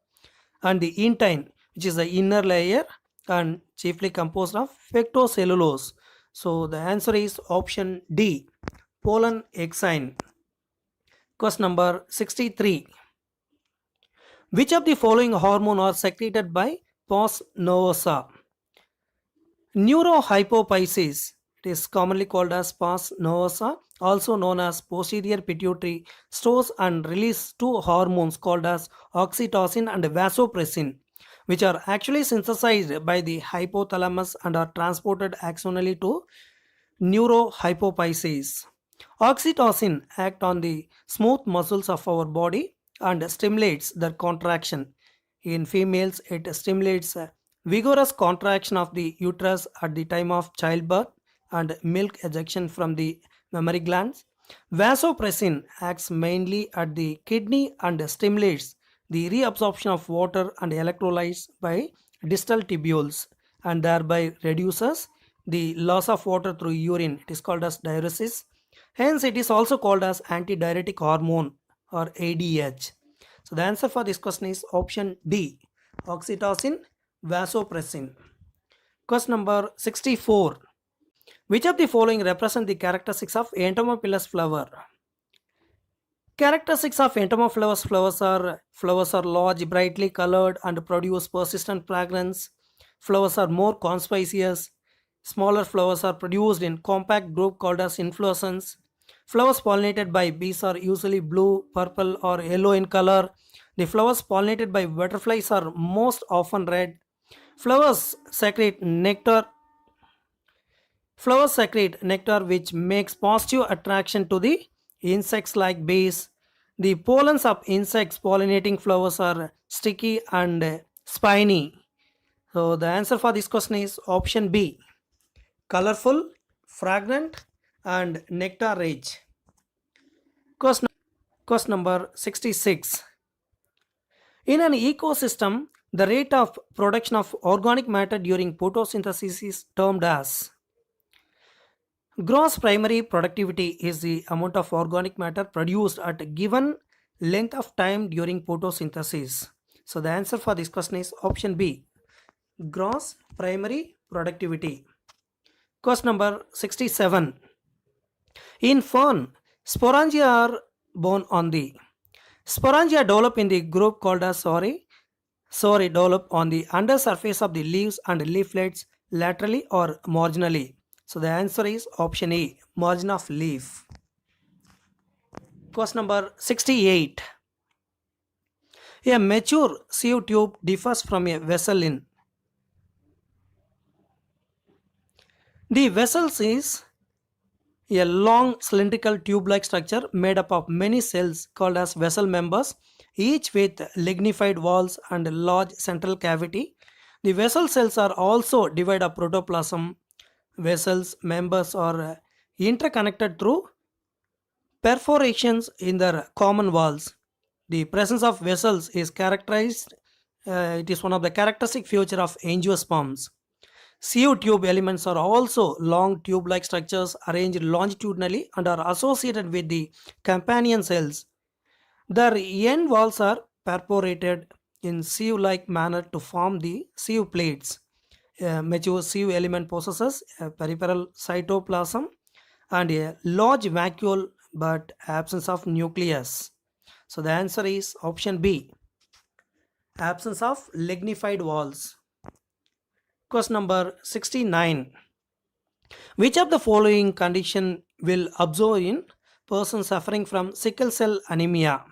And the intine, which is the inner layer and chiefly composed of pectocellulose. So the answer is option D, pollen exine. Question number 63. Which of the following hormone are secreted by pons nervosa? Neurohypophysis, it is commonly called as pons nervosa, also known as posterior pituitary, stores and release two hormones called as oxytocin and vasopressin, which are actually synthesized by the hypothalamus and are transported axonally to neurohypophysis. Oxytocin acts on the smooth muscles of our body and stimulates their contraction. In females, it stimulates vigorous contraction of the uterus at the time of childbirth and milk ejection from the mammary glands. Vasopressin acts mainly at the kidney and stimulates the reabsorption of water and electrolytes by distal tubules and thereby reduces the loss of water through urine. It is called as diuresis. Hence, it is also called as antidiuretic hormone or ADH. So the answer for this question is option D, oxytocin, vasopressin. Question number 64. Which of the following represent the characteristics of entomophilous flower? Characteristics of entomophilous flowers are large, brightly colored, and produce persistent fragrance. Flowers are more conspicuous. Smaller flowers are produced in compact group called as inflorescence. Flowers pollinated by bees are usually blue, purple, or yellow in color. The flowers pollinated by butterflies are most often red. Flowers secrete nectar. Flowers secrete nectar which makes positive attraction to the insects like bees. The pollens of insects pollinating flowers are sticky and spiny. So the answer for this question is option B, colorful, fragrant, and nectar rich. Question number 66. In an ecosystem, the rate of production of organic matter during photosynthesis is termed as gross primary productivity is the amount of organic matter produced at a given length of time during photosynthesis. So the answer for this question is option B, gross primary productivity. Question number 67. In fern, sporangia are born on the sporangia develop in the group called as develop on the undersurface of the leaves and leaflets laterally or marginally. So the answer is option A, margin of leaf. Question number 68. A mature sieve tube differs from a vessel in. The vessels is a long cylindrical tube-like structure made up of many cells called as vessel members, each with lignified walls and a large central cavity. The vessel cells are also divided up protoplasm. Vessels members are interconnected through perforations in their common walls. The presence of vessels is characterized. It is one of the characteristic feature of angiosperms. Sieve tube elements are also long tube-like structures arranged longitudinally and are associated with the companion cells. Their end walls are perforated in sieve-like manner to form the sieve plates. A mature sieve element possesses a peripheral cytoplasm and a large vacuole but absence of nucleus. So the answer is option B, absence of lignified walls. Question number 69. Which of the following condition will observe in person suffering from sickle cell anemia?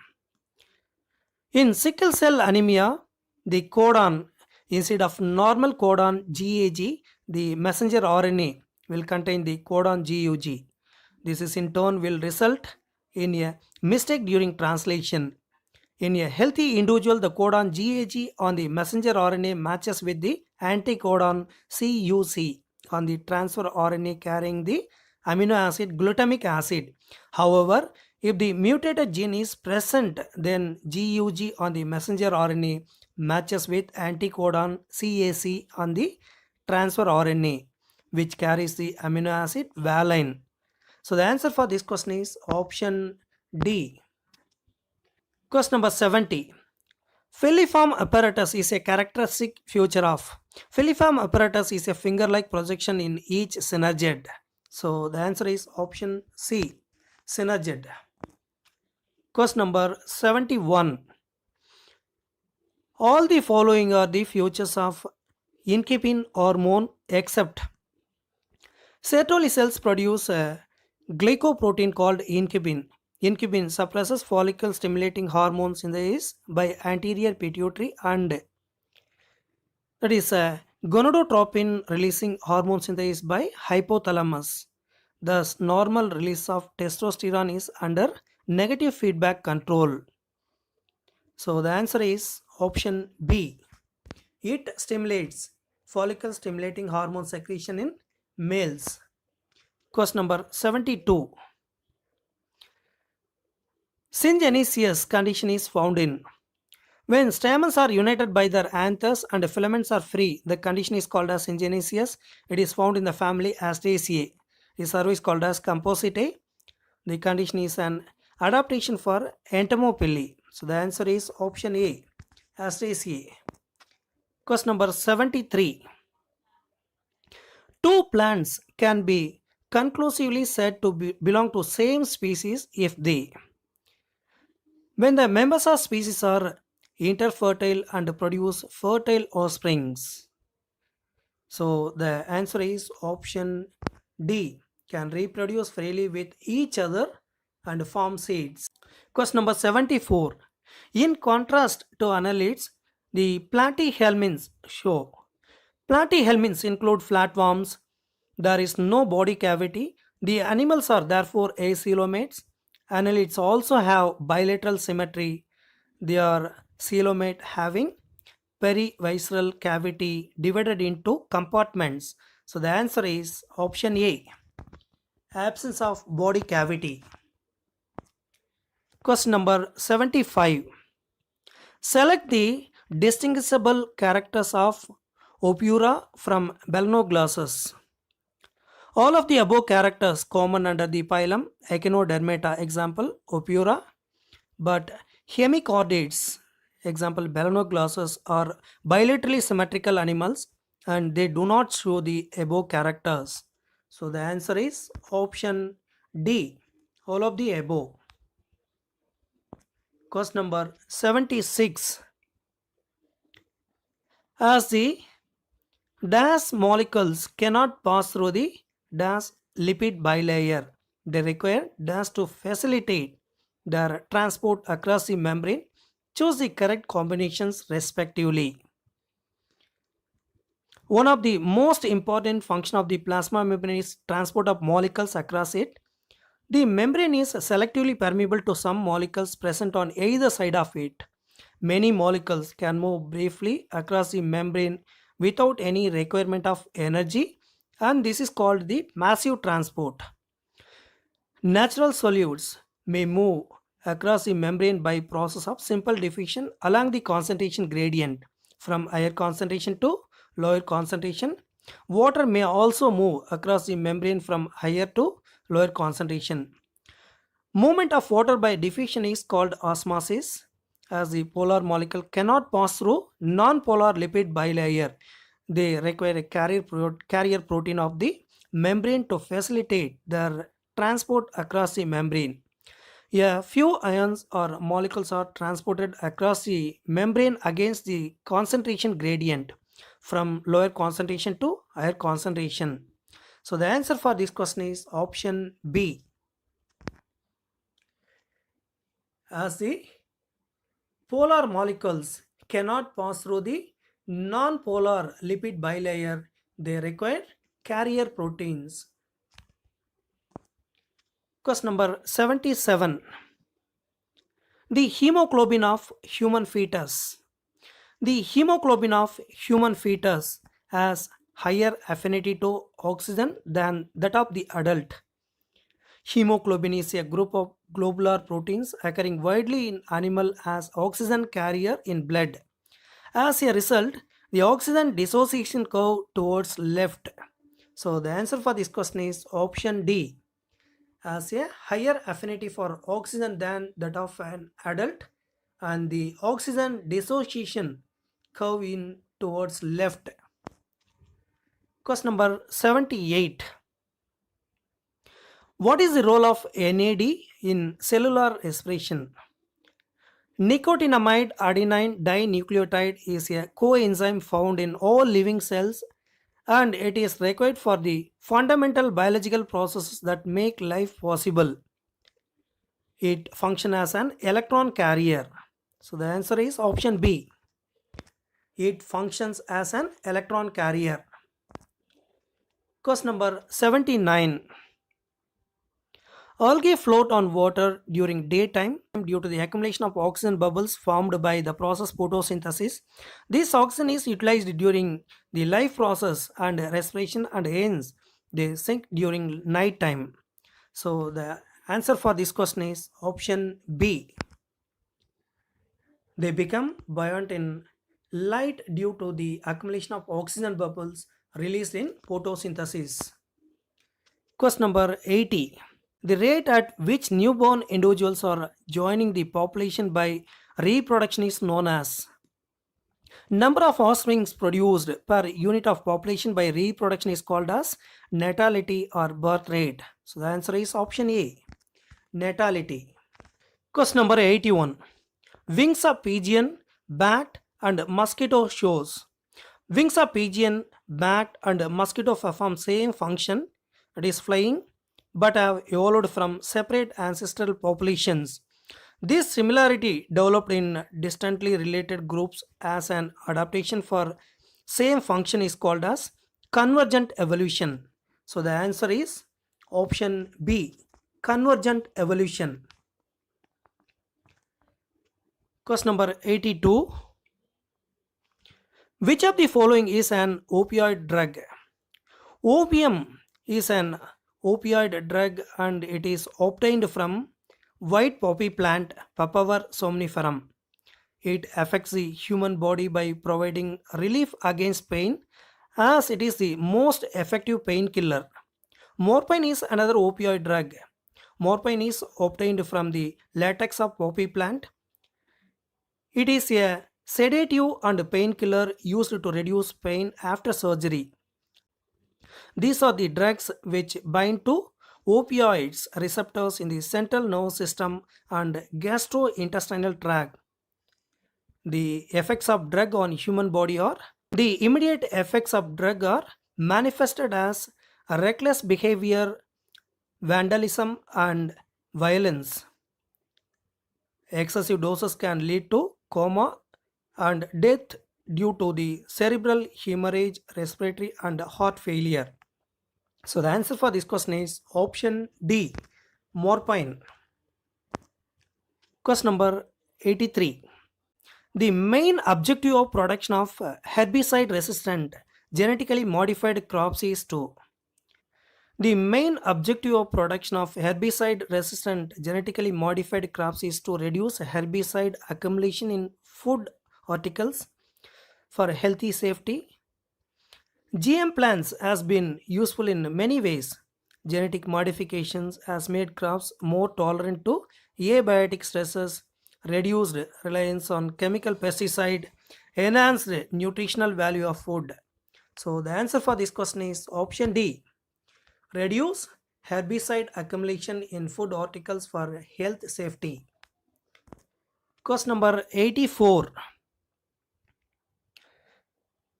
In sickle cell anemia, the codon, instead of normal codon GAG, the messenger RNA will contain the codon GUG. This is in turn will result in a mistake during translation. In a healthy individual, the codon GAG on the messenger RNA matches with the anticodon CUC on the transfer RNA carrying the amino acid glutamic acid. However, if the mutated gene is present, then GUG on the messenger RNA matches with anticodon CAC on the transfer RNA, which carries the amino acid valine. So the answer for this question is option D. Question number 70. Filiform apparatus is a characteristic feature of. Filiform apparatus is a finger-like projection in each synergid. So the answer is option C, synergid. Question number 71. All the following are the features of incipin hormone except sertoli cells produce a glycoprotein called incipin. Incipin suppresses follicle stimulating hormones in the eyes by anterior pituitary and that is gonadotropin releasing hormones in the eyes by hypothalamus. Thus, normal release of testosterone is under negative feedback control. So the answer is option B. It stimulates follicle stimulating hormone secretion in males. Question number 72. Syngenesis condition is found in. When stamens are united by their anthers and filaments are free, the condition is called as syngenesis. It is found in the family Astaceae. This is called as compositae. The condition is an adaptation for entomopily. So the answer is option A, Astaceae. Question number 73. Two plants can be conclusively said to belong to same species if they, when the members of species are interfertile and produce fertile offsprings. So the answer is option D, can reproduce freely with each other and form seeds. Question number 74. In contrast to annelids, the platyhelminths show. Platyhelminths include flatworms. There is no body cavity. The animals are therefore acoelomates. Annelids also have bilateral symmetry. They are coelomate having perivisceral cavity divided into compartments. So the answer is option A, absence of body cavity. Question number 75. Select the distinguishable characters of Opura from Belanoglossus. All of the above characters common under the phylum Echinodermata, example Opura, but hemichordates, example Belanoglossus, are bilaterally symmetrical animals and they do not show the above characters. So the answer is option D, all of the above. Question number 76. As the dash molecules cannot pass through the dash lipid bilayer, they require dash to facilitate their transport across the membrane. Choose the correct combinations respectively. One of the most important function of the plasma membrane is transport of molecules across it. The membrane is selectively permeable to some molecules present on either side of it. Many molecules can move briefly across the membrane without any requirement of energy, and this is called the massive transport. Natural solutes may move across the membrane by process of simple diffusion along the concentration gradient from higher concentration to lower concentration. Water may also move across the membrane from higher to lower concentration. Movement of water by diffusion is called osmosis, as the polar molecule cannot pass through non-polar lipid bilayer. They require a carrier protein of the membrane to facilitate their transport across the membrane. A few ions or molecules are transported across the membrane against the concentration gradient from lower concentration to higher concentration. So the answer for this question is option B. As the polar molecules cannot pass through the non-polar lipid bilayer, they require carrier proteins. Question number 77. The hemoglobin of human fetus. The hemoglobin of human fetus has higher affinity to oxygen than that of the adult. Hemoglobin is a group of globular proteins occurring widely in animal as oxygen carrier in blood. As a result, the oxygen dissociation curve towards left. So the answer for this question is option D. Has a higher affinity for oxygen than that of an adult, and the oxygen dissociation curve in towards left. Question number 78. What is the role of NAD in cellular respiration? Nicotinamide adenine dinucleotide is a coenzyme found in all living cells, and it is required for the fundamental biological processes that make life possible. It functions as an electron carrier. So the answer is option B. It functions as an electron carrier. Question number 79. Algae float on water during daytime due to the accumulation of oxygen bubbles formed by the process photosynthesis. This oxygen is utilized during the life process and respiration, and hence they sink during night time. So the answer for this question is option B. They become buoyant in light due to the accumulation of oxygen bubbles released in photosynthesis. Question number 80. The rate at which newborn individuals are joining the population by reproduction is known as. Number of offsprings produced per unit of population by reproduction is called as natality or birth rate. So the answer is option A. Natality. Question number 81. Wings of pigeon, bat and mosquito shows. Wings of pigeon, bat and mosquito perform same function, that is flying, but have evolved from separate ancestral populations. This similarity developed in distantly related groups as an adaptation for same function is called as convergent evolution. So the answer is option B, convergent evolution. Question number 82. Which of the following is an opioid drug? Opium is an opioid drug and it is obtained from white poppy plant Papaver somniferum. It affects the human body by providing relief against pain, as it is the most effective painkiller. Morphine is another opioid drug. Morphine is obtained from the latex of poppy plant. It is a sedative and painkiller used to reduce pain after surgery. These are the drugs which bind to opioids receptors in the central nervous system and gastrointestinal tract. The effects of drug on human body are the immediate effects of drug are manifested as reckless behavior, vandalism and violence. Excessive doses can lead to coma and death due to the cerebral hemorrhage, respiratory and heart failure. So the answer for this question is option D, morphine. Question number 83. The main objective of production of herbicide resistant genetically modified crops is to. The main objective of production of herbicide resistant genetically modified crops is to reduce herbicide accumulation in food articles for healthy safety. GM plants has been useful in many ways. Genetic modifications has made crops more tolerant to abiotic stresses, reduced reliance on chemical pesticide, enhanced nutritional value of food. So the answer for this question is option D. Reduce herbicide accumulation in food articles for health safety. Question number 84.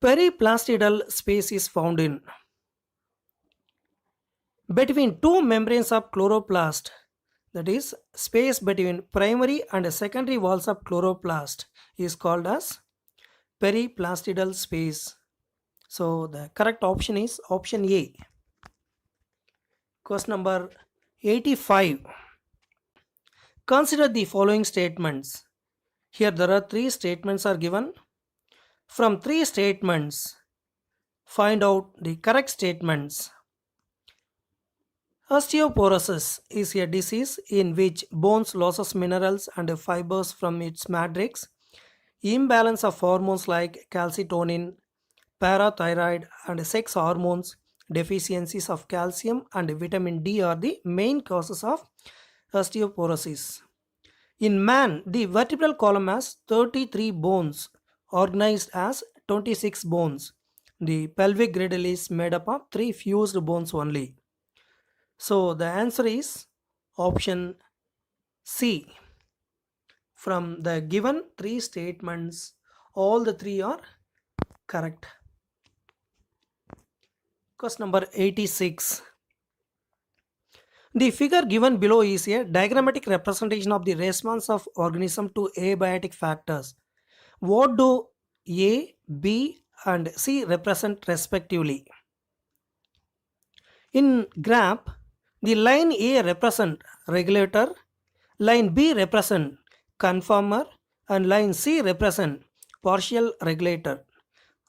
Periplastidal space is found in between two membranes of chloroplast, that is space between primary and secondary walls of chloroplast is called as periplastidal space. So the correct option is option A. Question number 85. Consider the following statements. Here there are three statements are given. From three statements, find out the correct statements. Osteoporosis is a disease in which bones loses minerals and fibers from its matrix. Imbalance of hormones like calcitonin, parathyroid, and sex hormones, deficiencies of calcium and vitamin D are the main causes of osteoporosis. In man, the vertebral column has 33 bones organized as 26 bones. The pelvic girdle is made up of 3 fused bones only. So the answer is option C. From the given three statements, all the three are correct. Question number 86. The figure given below is a diagrammatic representation of the response of organism to abiotic factors. What do A, B and C represent respectively? In graph, the line A represent regulator, line B represent conformer and line C represent partial regulator.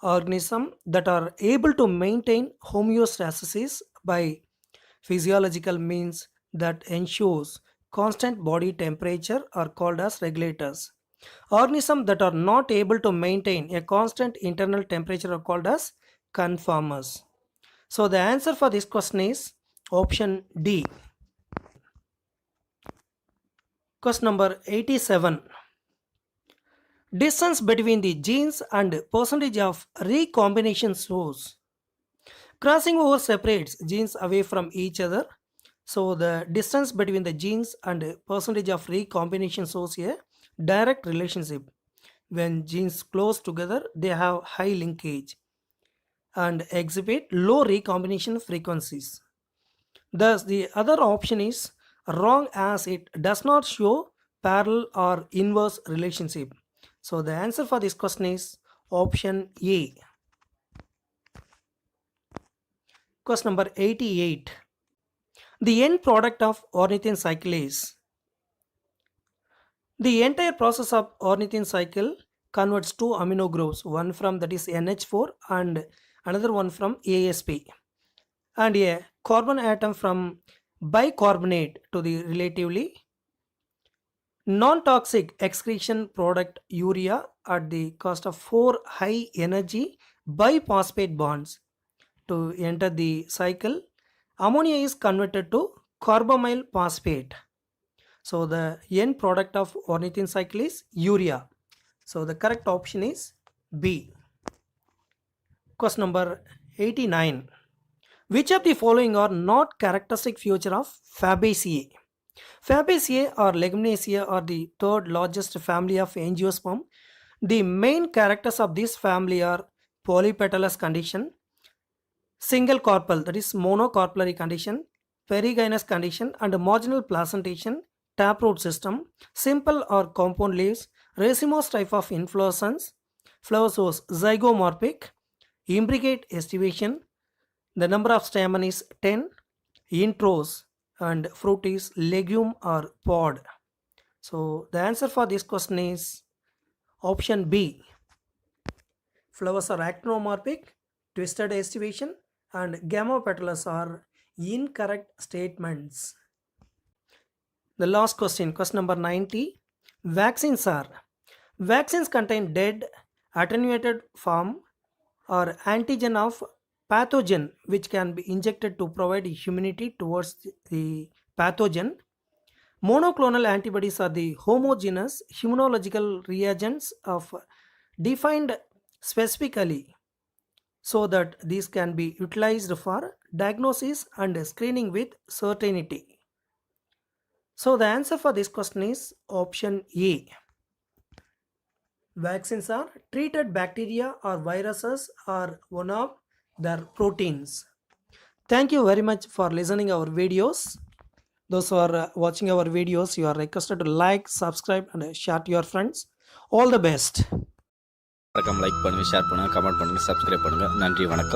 Organisms that are able to maintain homeostasis by physiological means that ensures constant body temperature are called as regulators. Organisms that are not able to maintain a constant internal temperature are called as conformers. So the answer for this question is option D. Question number 87. Distance between the genes and percentage of recombination shows. Crossing over separates genes away from each other. So the distance between the genes and percentage of recombination shows a direct relationship. When genes close together, they have high linkage and exhibit low recombination frequencies. Thus, the other option is wrong as it does not show parallel or inverse relationship. So the answer for this question is option A. Question number 88. The end product of ornithine cycle is the entire process of ornithine cycle converts two amino groups, one from that is NH4 and another one from ASP, and a carbon atom from bicarbonate to the relatively non-toxic excretion product urea at the cost of 4 high energy biphosphate bonds. To enter the cycle, ammonia is converted to carbamyl phosphate. So the end product of ornithine cycle is urea. So the correct option is B. Question number 89. Which of the following are not characteristic feature of Fabaceae? Fabaceae or Leguminosae are the third largest family of angiosperm. The main characters of this family are polypetalous condition, single carpal, that is monocarpellary condition, perigynous condition and marginal placentation, taproot system, simple or compound leaves, racemose type of inflorescence, flower source zygomorphic, imbricate estivation, the number of stamen is 10, intros and fruit is legume or pod. So the answer for this question is option B. Flowers are actinomorphic, twisted estivation and gamopetalous are incorrect statements. The last question, question number 90. Vaccines contain dead attenuated form or antigen of pathogen which can be injected to provide immunity towards the pathogen. Monoclonal antibodies are the homogeneous immunological reagents of defined specifically so that these can be utilized for diagnosis and screening with certainty. So the answer for this question is option A. Vaccines are treated bacteria or viruses or one of their proteins. Thank you very much for listening our videos. Those who are watching our videos, you are requested to like, subscribe and share to your friends. All the best. மறக்காம like பண்ணுங்க, share பண்ணுங்க, comment பண்ணுங்க, subscribe பண்ணுங்க. நன்றி, வணக்கம்.